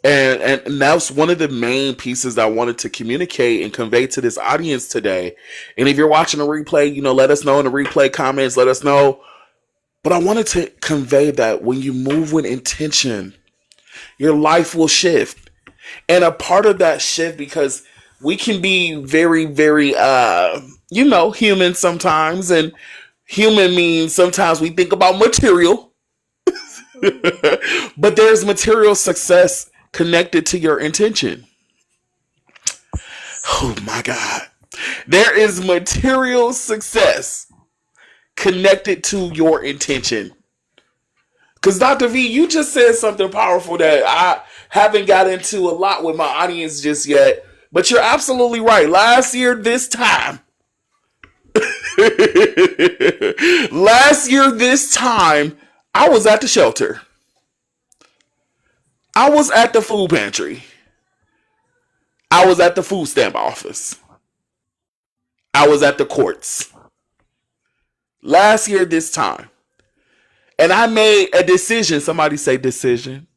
And that's one of the main pieces that I wanted to communicate and convey to this audience today. And if you're watching a replay, let us know in the replay comments, let us know. But I wanted to convey that when you move with intention, your life will shift. And a part of that shift, because we can be very, very, human sometimes. And human means sometimes we think about material. But there's material success connected to your intention. Oh my God. There is material success connected to your intention. Because Dr. V, you just said something powerful that I haven't got into a lot with my audience just yet. But you're absolutely right. Last year, this time, I was at the shelter. I was at the food pantry. I was at the food stamp office. I was at the courts. Last year, this time. And I made a decision. Somebody say decision.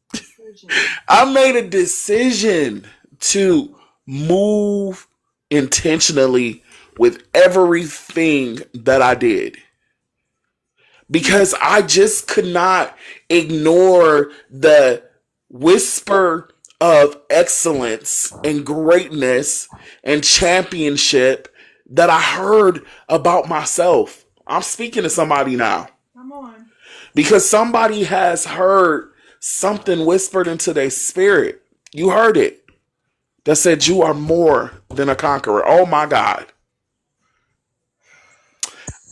I made a decision to move intentionally with everything that I did. Because I just could not ignore the whisper of excellence and greatness and championship that I heard about myself. I'm speaking to somebody now. Come on. Because somebody has heard something whispered into their spirit. You heard it. That said, you are more than a conqueror. Oh my God.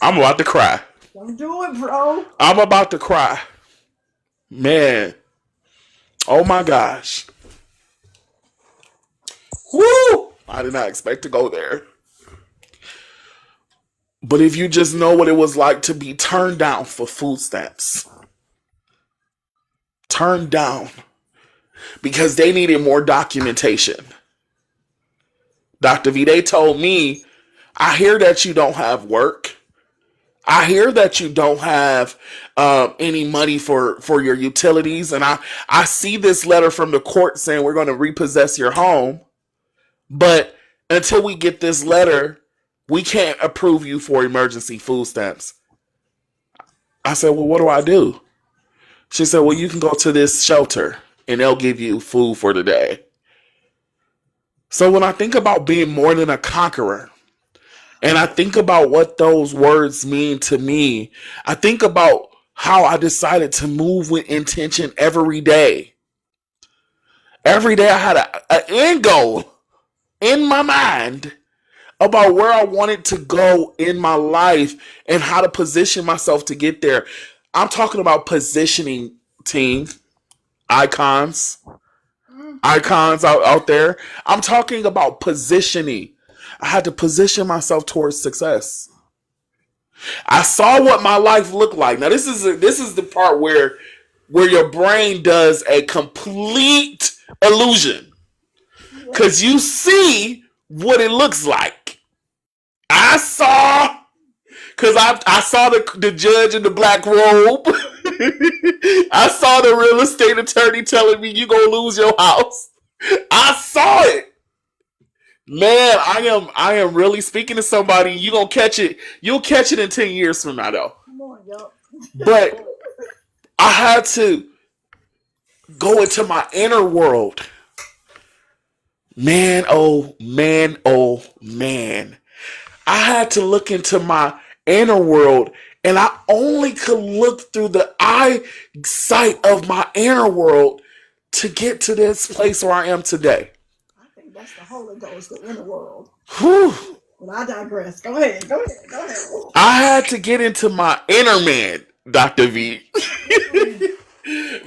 I'm about to cry. Don't do it, bro. I'm about to cry. Man. Oh my gosh. Woo! I did not expect to go there. But if you just know what it was like to be turned down for food stamps. Turned down. Because they needed more documentation. Dr. V, they told me, I hear that you don't have work. I hear that you don't have any money for your utilities. And I see this letter from the court saying we're going to repossess your home. But until we get this letter, we can't approve you for emergency food stamps. I said, well, what do I do? She said, well, you can go to this shelter and they'll give you food for the day. So when I think about being more than a conqueror, and I think about what those words mean to me, I think about how I decided to move with intention every day. Every day I had an end goal in my mind about where I wanted to go in my life and how to position myself to get there. I'm talking about positioning, team, icons out there. I'm talking about positioning. I had to position myself towards success. I saw what my life looked like. Now this is the part where your brain does a complete illusion. Because you see what it looks like. I saw, because I saw the judge in the black robe. I saw the real estate attorney telling me you gonna lose your house. I saw it. Man, I am really speaking to somebody. You gonna catch it. You'll catch it in 10 years from now, though. Come on, yo. But I had to go into my inner world. Man, oh man, oh man. I had to look into my inner world, and I only could look through the eyesight of my inner world to get to this place where I am today. I think that's the Holy Ghost, the inner world. Whew. But I digress. Go ahead. I had to get into my inner man, Dr. V.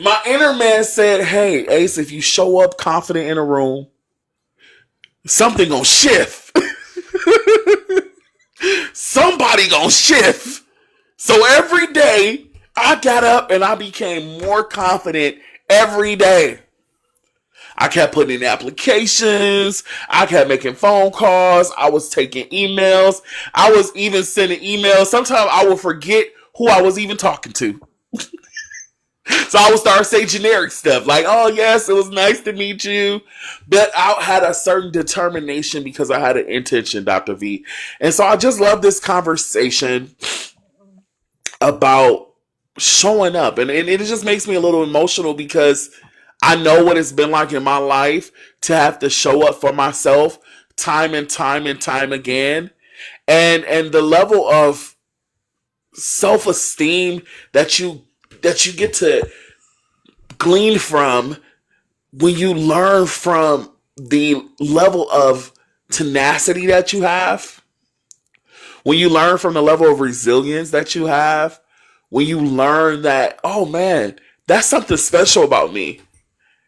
My inner man said, hey, Ace, if you show up confident in a room, something gonna shift. Somebody gonna shift. So every day I got up and I became more confident every day. I kept putting in applications. I kept making phone calls. I was taking emails. I was even sending emails. Sometimes I would forget who I was even talking to. So I would start saying generic stuff like, oh, yes, it was nice to meet you. But I had a certain determination because I had an intention, Dr. V. And so I just love this conversation about showing up. And it just makes me a little emotional because I know what it's been like in my life to have to show up for myself time and time and time again. And the level of self-esteem that you get to glean from when you learn from the level of tenacity that you have, when you learn from the level of resilience that you have, when you learn that, oh man, that's something special about me.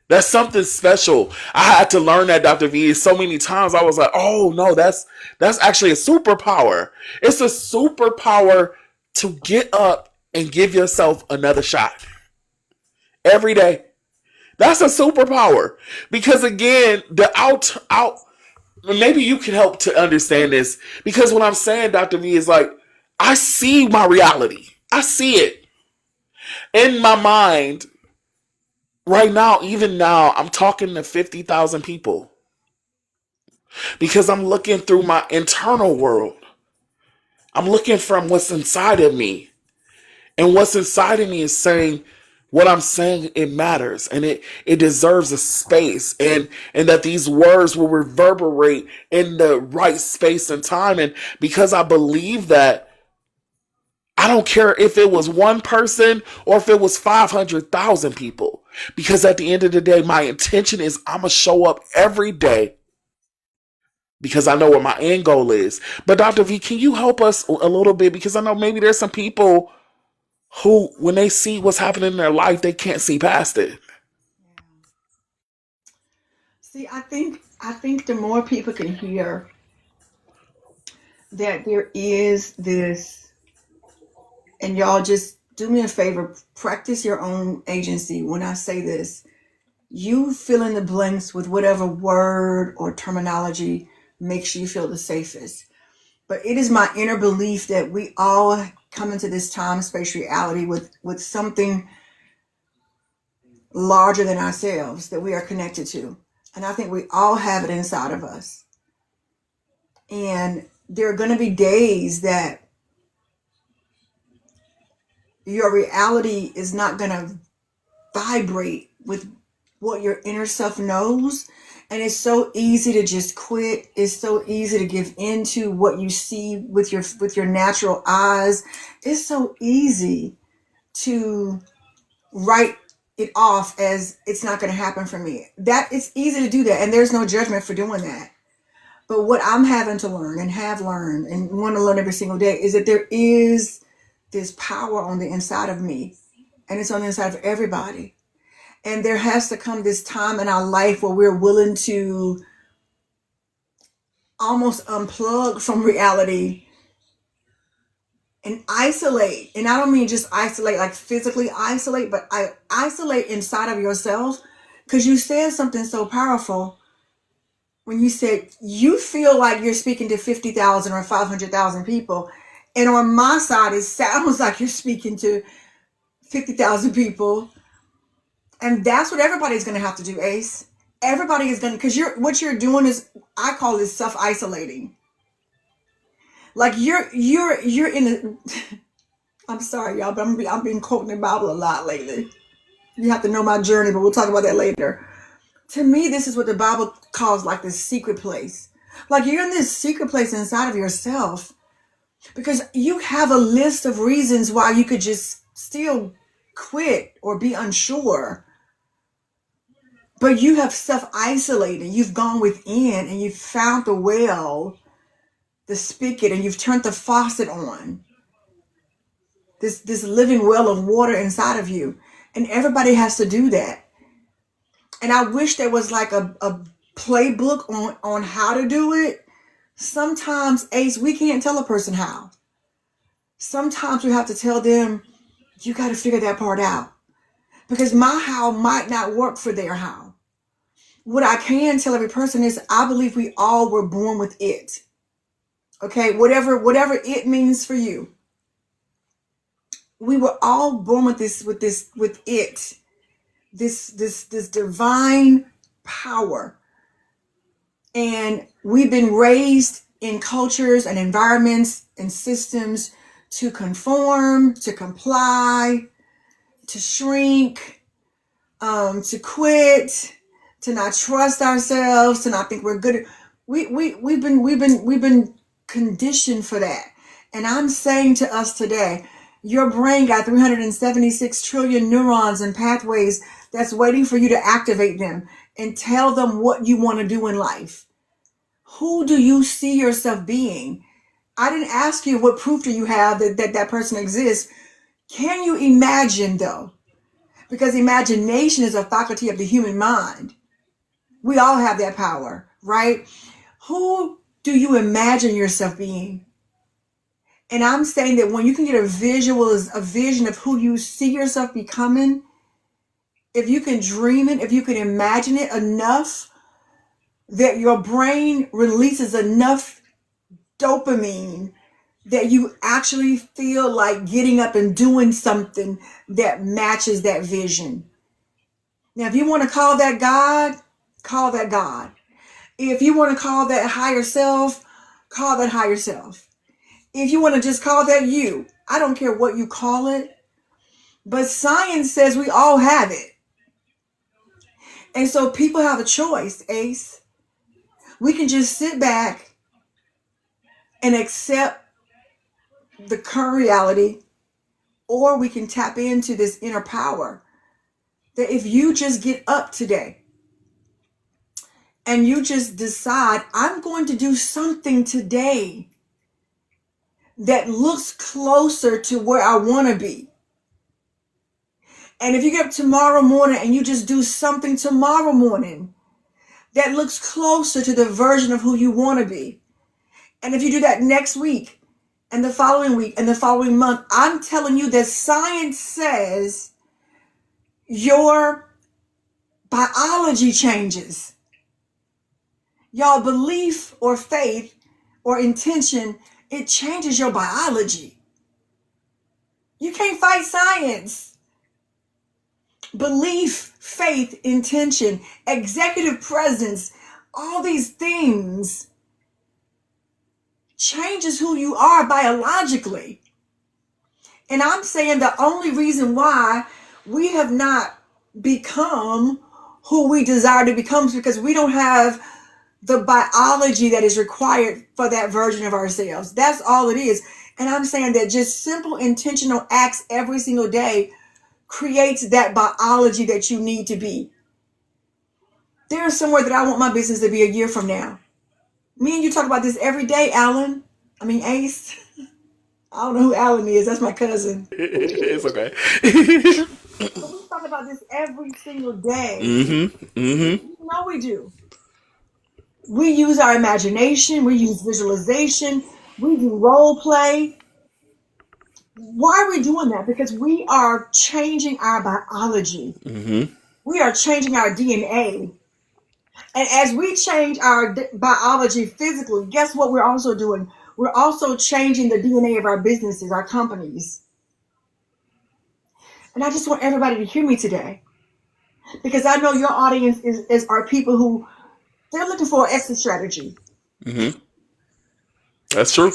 That's something special. I had to learn that, Dr. V, so many times. I was like, oh no, that's actually a superpower. It's a superpower to get up and give yourself another shot every day. That's a superpower. Because again, the out maybe you can help to understand this. Because what I'm saying, Dr. V, is like, I see my reality. I see it in my mind right now. Even now, I'm talking to 50,000 people because I'm looking through my internal world. I'm looking from what's inside of me. And what's inside of me is saying, what I'm saying, it matters and it deserves a space, and that these words will reverberate in the right space and time. And because I believe that, I don't care if it was one person or if it was 500,000 people, because at the end of the day, my intention is I'm going to show up every day because I know what my end goal is. But Dr. V, can you help us a little bit? Because I know maybe there's some people who, when they see what's happening in their life, they can't see past it. See, I think the more people can hear that there is this, and y'all just do me a favor, practice your own agency when I say this. You fill in the blanks with whatever word or terminology makes you feel the safest. But it is my inner belief that we all come into this time space reality with something larger than ourselves that we are connected to. And I think we all have it inside of us. And there are going to be days that your reality is not going to vibrate with what your inner self knows. And it's so easy to just quit. It's so easy to give into what you see with your natural eyes. It's so easy to write it off as it's not going to happen for me. That it's easy to do that, and there's no judgment for doing that. But what I'm having to learn and have learned and want to learn every single day is that there is this power on the inside of me, and it's on the inside of everybody. And there has to come this time in our life where we're willing to almost unplug from reality and isolate. And I don't mean just isolate, like physically isolate, but I isolate inside of yourself. Because you said something so powerful when you said you feel like you're speaking to 50,000 or 500,000 people. And on my side, it sounds like you're speaking to 50,000 people. And that's what everybody's going to have to do, Ace. Everybody is going to, because what you're doing is, I call this self-isolating. Like you're in a, I'm sorry, y'all, but I'm being quoting the Bible a lot lately. You have to know my journey, but we'll talk about that later. To me, this is what the Bible calls like this secret place. Like you're in this secret place inside of yourself because you have a list of reasons why you could just still quit or be unsure. But you have self-isolated. You've gone within and you've found the well, the spigot, and you've turned the faucet on. This living well of water inside of you. And everybody has to do that. And I wish there was like a playbook on how to do it. Sometimes, Ace, we can't tell a person how. Sometimes we have to tell them, you got to figure that part out. Because my how might not work for their how. What I can tell every person is I believe we all were born with it. Okay, whatever it means for you. We were all born with it. This divine power. And we've been raised in cultures and environments and systems to conform, to comply, to shrink, to quit, to not trust ourselves, to not think we're good. We've been conditioned for that. And I'm saying to us today, your brain got 376 trillion neurons and pathways that's waiting for you to activate them and tell them what you want to do in life. Who do you see yourself being? I didn't ask you what proof do you have that person exists. Can you imagine though? Because imagination is a faculty of the human mind. We all have that power, right? Who do you imagine yourself being? And I'm saying that when you can get a vision of who you see yourself becoming, if you can dream it, if you can imagine it enough, that your brain releases enough dopamine that you actually feel like getting up and doing something that matches that vision. Now, if you want to call that God, call that God. If you want to call that higher self, call that higher self. If you want to just call that you, I don't care what you call it, but science says we all have it. And so people have a choice, Ace. We can just sit back and accept the current reality, or we can tap into this inner power that if you just get up today and you just decide, I'm going to do something today that looks closer to where I want to be. And if you get up tomorrow morning and you just do something tomorrow morning that looks closer to the version of who you want to be. And if you do that next week and the following month, I'm telling you that science says your biology changes. Y'all, belief or faith or intention, it changes your biology. You can't fight science. Belief, faith, intention, executive presence, all these things changes who you are biologically. And I'm saying the only reason why we have not become who we desire to become is because we don't have the biology that is required for that version of ourselves. That's all it is. And I'm saying that just simple intentional acts every single day creates that biology that you need to be. There's somewhere that I want my business to be a year from now. Me and you talk about this every day, Alan. I mean, Ace. I don't know who Alan is. That's my cousin. It's okay. But we talk about this every single day. Mm-hmm. Mm-hmm. You know we do. We use our imagination. We use visualization. We do role play. Why are we doing that? Because we are changing our biology. Mm-hmm. We are changing our DNA. And as we change our biology physically, guess what we're also doing? We're also changing the DNA of our businesses, our companies. And I just want everybody to hear me today. Because I know your audience are people who they're looking for an exit strategy. Mm-hmm. That's true.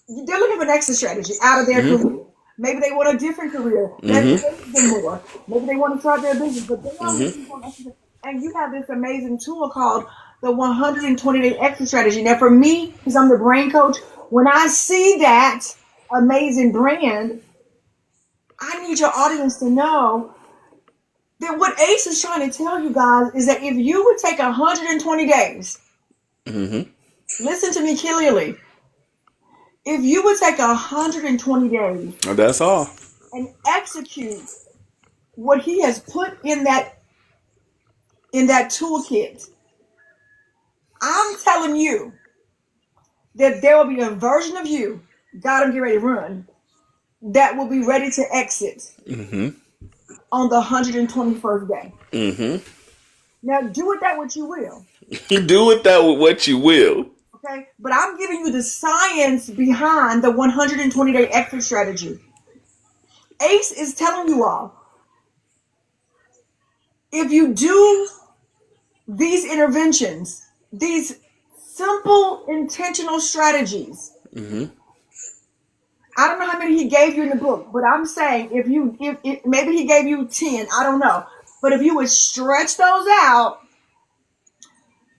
They're looking for an exit strategy out of their career. Maybe they want a different career that pays them more. Maybe they want to start their business, but they are looking for an exit strategy. And you have this amazing tool called the 120-day exit strategy. Now, for me, because I'm the brain coach, when I see that amazing brand, I need your audience to know that what Ace is trying to tell you guys is that if you would take 120 days, listen to me clearly. If you would take 120 days That's all. and execute what he has put in that toolkit, I'm telling you that there will be a version of you, God, I'm getting ready to run, that will be ready to exit on the 121st day. Now, do with that what you will. Do with that with what you will. Okay, but I'm giving you the science behind the 120-day exit strategy. ACE is telling you all, if you do these interventions, these simple intentional strategies, I don't know how many he gave you in the book, but I'm saying if maybe he gave you 10, I don't know. But if you would stretch those out,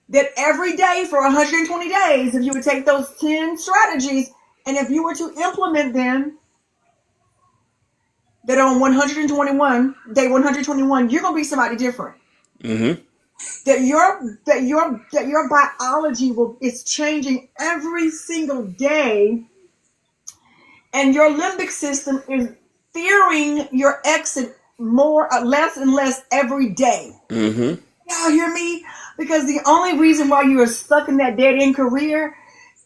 that every day for 120 days, if you would take those 10 strategies and if you were to implement them, that on 121, day 121, you're going to be somebody different. That your biology is changing every single day, and your limbic system is fearing your exit less and less every day. Y'all hear me? Because the only reason why you are stuck in that dead end career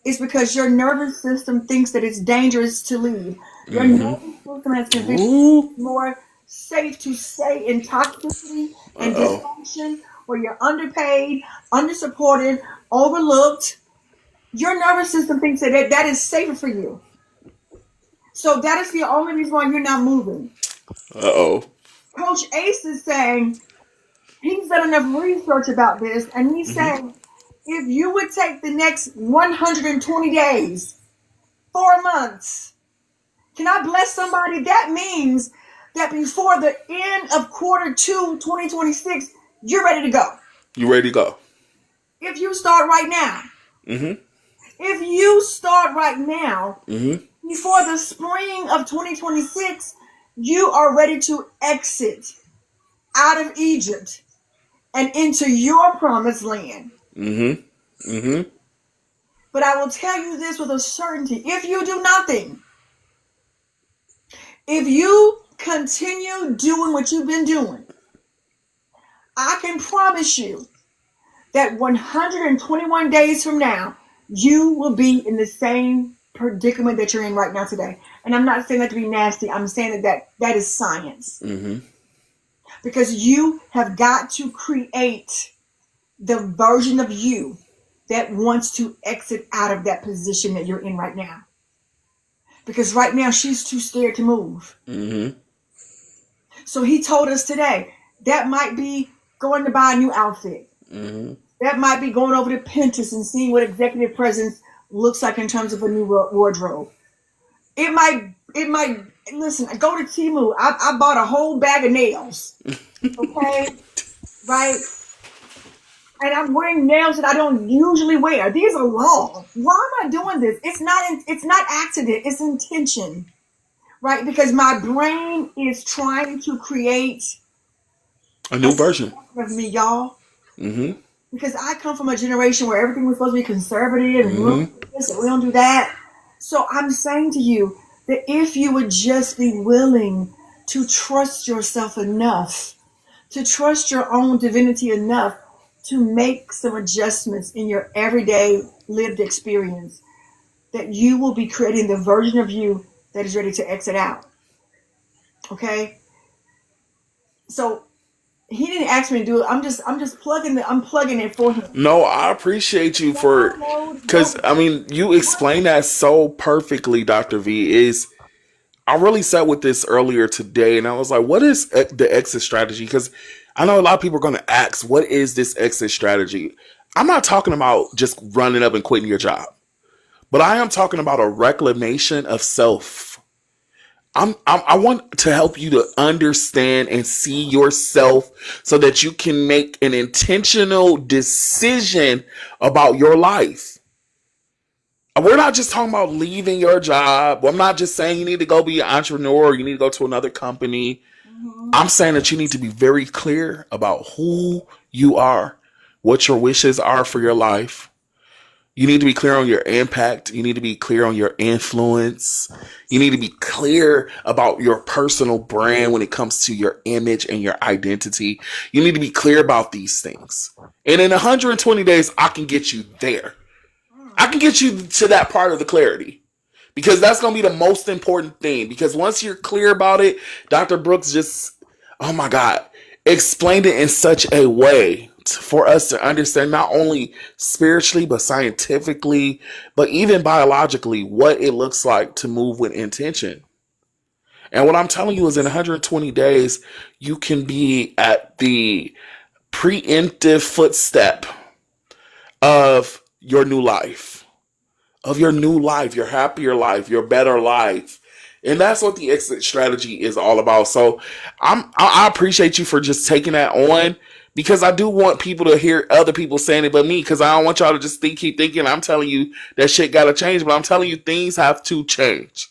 is because your nervous system thinks that it's dangerous to leave. Your nervous system has convinced you it's more safe to stay in toxicity and dysfunction, where you're underpaid, undersupported, overlooked. Your nervous system thinks that is safer for you. So that is the only reason why you're not moving. Coach Ace is saying, he's done enough research about this, and he's saying, if you would take the next 120 days, 4 months, can I bless somebody? That means that before the end of quarter 2, 2026, you're ready to go. You ready to go? If you start right now. If you start right now, before the spring of 2026, you are ready to exit out of Egypt and into your promised land. But I will tell you this with a certainty. If you do nothing, if you continue doing what you've been doing, I can promise you that 121 days from now, you will be in the same predicament that you're in right now today. And I'm not saying that to be nasty. I'm saying that is science. Because you have got to create the version of you that wants to exit out of that position that you're in right now. Because right now she's too scared to move. So he told us today, that might be going to buy a new outfit. That might be going over to Pinterest and seeing what executive presence looks like in terms of a new wardrobe. It might, listen, I go to Temu. I bought a whole bag of nails. Okay? Right? And I'm wearing nails that I don't usually wear. These are long. Why am I doing this? It's not accident. It's intention. Right? Because my brain is trying to create a new version of me, y'all. Because I come from a generation where everything was supposed to be conservative and we don't do this and we don't do that. So I'm saying to you that if you would just be willing to trust yourself enough, to trust your own divinity enough to make some adjustments in your everyday lived experience, that you will be creating the version of you that is ready to exit out. Okay? So he didn't ask me to do it. I'm just plugging it for him. No, I appreciate you for, because I mean, you explained that so perfectly, Dr. V. I really sat with this earlier today and I was like, what is the exit strategy? Because I know a lot of people are going to ask, what is this exit strategy? I'm not talking about just running up and quitting your job, but I am talking about a reclamation of self. I want to help you to understand and see yourself so that you can make an intentional decision about your life. We're not just talking about leaving your job. I'm not just saying you need to go be an entrepreneur or you need to go to another company. I'm saying that you need to be very clear about who you are, what your wishes are for your life. You need to be clear on your impact. You need to be clear on your influence. You need to be clear about your personal brand when it comes to your image and your identity. You need to be clear about these things. And in 120 days, I can get you there. I can get you to that part of the clarity. Because that's going to be the most important thing. Because once you're clear about it, Dr. Brooks just, oh my God, explained it in such a way for us to understand not only spiritually, but scientifically, but even biologically, what it looks like to move with intention. And what I'm telling you is in 120 days, you can be at the preemptive footstep of your new life, your happier life, your better life. And that's what the exit strategy is all about. So I appreciate you for just taking that on, because I do want people to hear other people saying it but me, because I don't want y'all to just keep thinking I'm telling you that shit gotta change, but I'm telling you things have to change.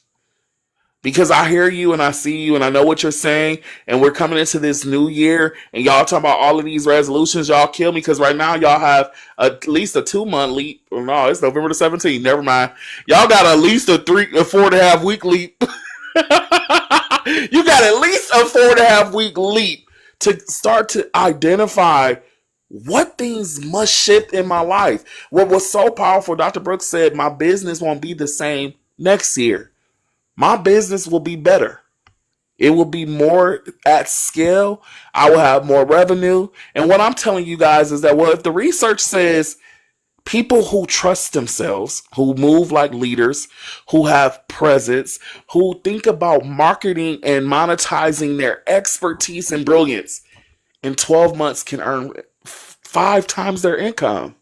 Because I hear you and I see you and I know what you're saying, and we're coming into this new year and y'all talking about all of these resolutions. Y'all kill me because right now y'all have at least a 2-month leap. Oh, no, it's November the 17th. Never mind. Y'all got at least a 4.5 week leap. You got at least a 4.5 week leap to start to identify what things must shift in my life. What was so powerful, Dr. Brooks said, my business won't be the same next year. My business will be better. It will be more at scale. I will have more revenue. And what I'm telling you guys is that, well, if the research says people who trust themselves, who move like leaders, who have presence, who think about marketing and monetizing their expertise and brilliance, in 12 months can earn 5 times their income.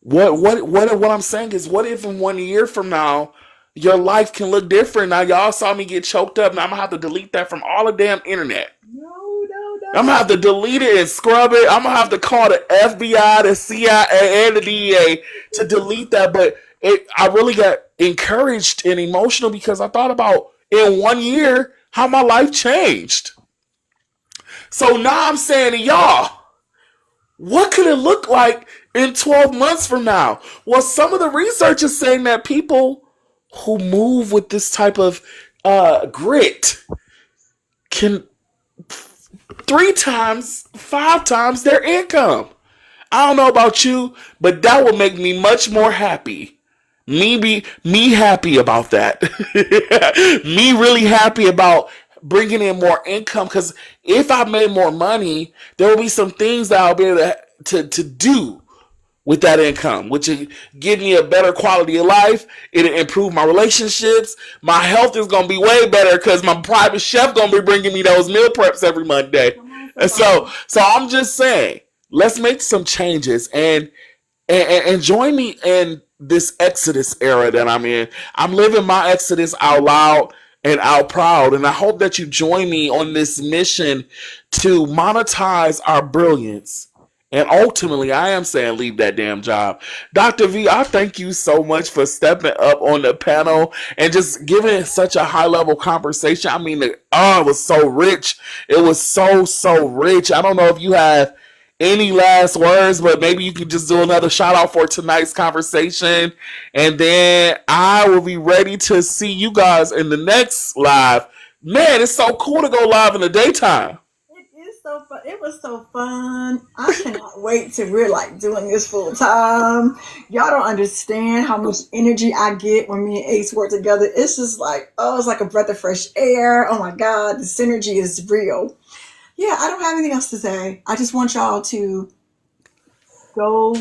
What I'm saying is, what if in 1 year from now your life can look different? Now y'all saw me get choked up. Now I'm gonna have to delete that from all the damn internet. I'm gonna have to delete it and scrub it. I'm gonna have to call the FBI, the CIA, and the DEA to delete that. But I really got encouraged and emotional because I thought about in 1 year how my life changed. So now I'm saying to y'all, what could it look like in 12 months from now? Well, some of the research is saying that people who move with this type of grit can 3 times, 5 times their income. I don't know about you, but that would make me much more happy. Me happy about that. Me really happy about bringing in more income, because if I made more money, there will be some things that I'll be able to do with that income, which will give me a better quality of life. It'll improve my relationships. My health is gonna be way better because my private chef gonna be bringing me those meal preps every Monday. And so I'm just saying, let's make some changes and join me in this Exodus era that I'm in. I'm living my Exodus out loud and out proud. And I hope that you join me on this mission to monetize our brilliance. And ultimately, I am saying leave that damn job. Dr. V, I thank you so much for stepping up on the panel and just giving such a high level conversation. I mean, it was so rich. It was so rich. I don't know if you have any last words, but maybe you can just do another shout out for tonight's conversation. And then I will be ready to see you guys in the next live. Man, it's so cool to go live in the daytime. It is so fun. It was so fun. I cannot wait to we're like doing this full time. Y'all don't understand how much energy I get when me and Ace work together. It's just like, oh, it's like a breath of fresh air. Oh my God, the synergy is real. Yeah, I don't have anything else to say. I just want y'all to go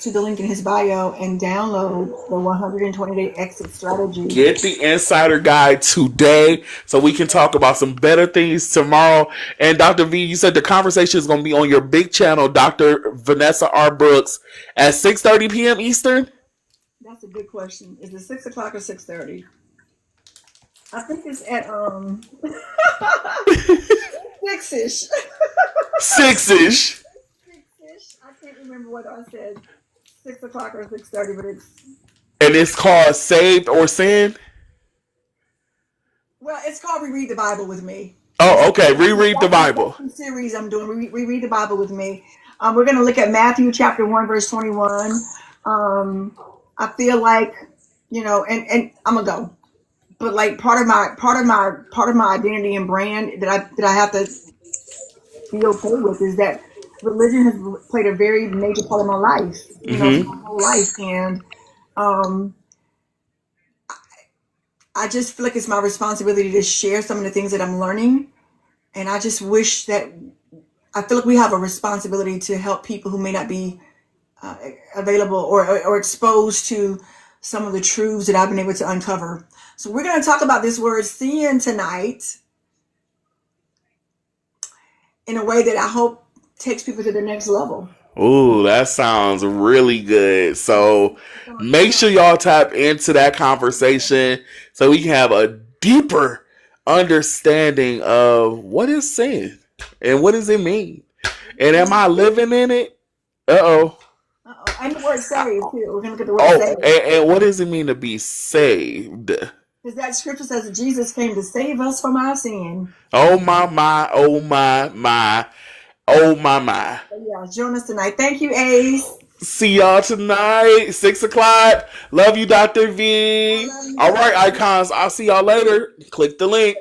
to the link in his bio and download the 120-day exit strategy. Get the insider guide today so we can talk about some better things tomorrow. And Dr. V, you said the conversation is going to be on your big channel, Dr. Vanessa R. Brooks, at 6:30 p.m. Eastern? That's a good question. Is it 6 o'clock or 6:30? I think it's at 6-ish. 6-ish. 6-ish. I can't remember whether I said 6 o'clock or 6:30, but it's. And it's called Saved or Sin? Well, it's called Reread the Bible with me. Oh, okay. Reread the Bible. That's the series I'm doing. Reread the Bible with me. We're going to look at Matthew chapter 1, verse 21. I feel like, and I'm gonna go. But like part of my identity and brand that I have to be okay with is that religion has played a very major part of my life, for my whole life, and I just feel like it's my responsibility to share some of the things that I'm learning, and I just wish that I feel like we have a responsibility to help people who may not be available or exposed to some of the truths that I've been able to uncover. So we're going to talk about this word "seeing" tonight in a way that I hope takes people to the next level. Ooh, that sounds really good. So make sure y'all tap into that conversation so we can have a deeper understanding of what is sin and what does it mean. And am I living in it? Uh-oh. Uh-oh. And the word "saved" too. We're going to look at the word Oh, "saved." and what does it mean to be saved? Because that scripture says that Jesus came to save us from our sin. Oh my, oh my, oh my. So yeah, join us tonight. Thank you, Ace. See y'all tonight, 6:00. Love you, Dr. V. I love you, All right, Dr. icons. I'll see y'all later. Click the link.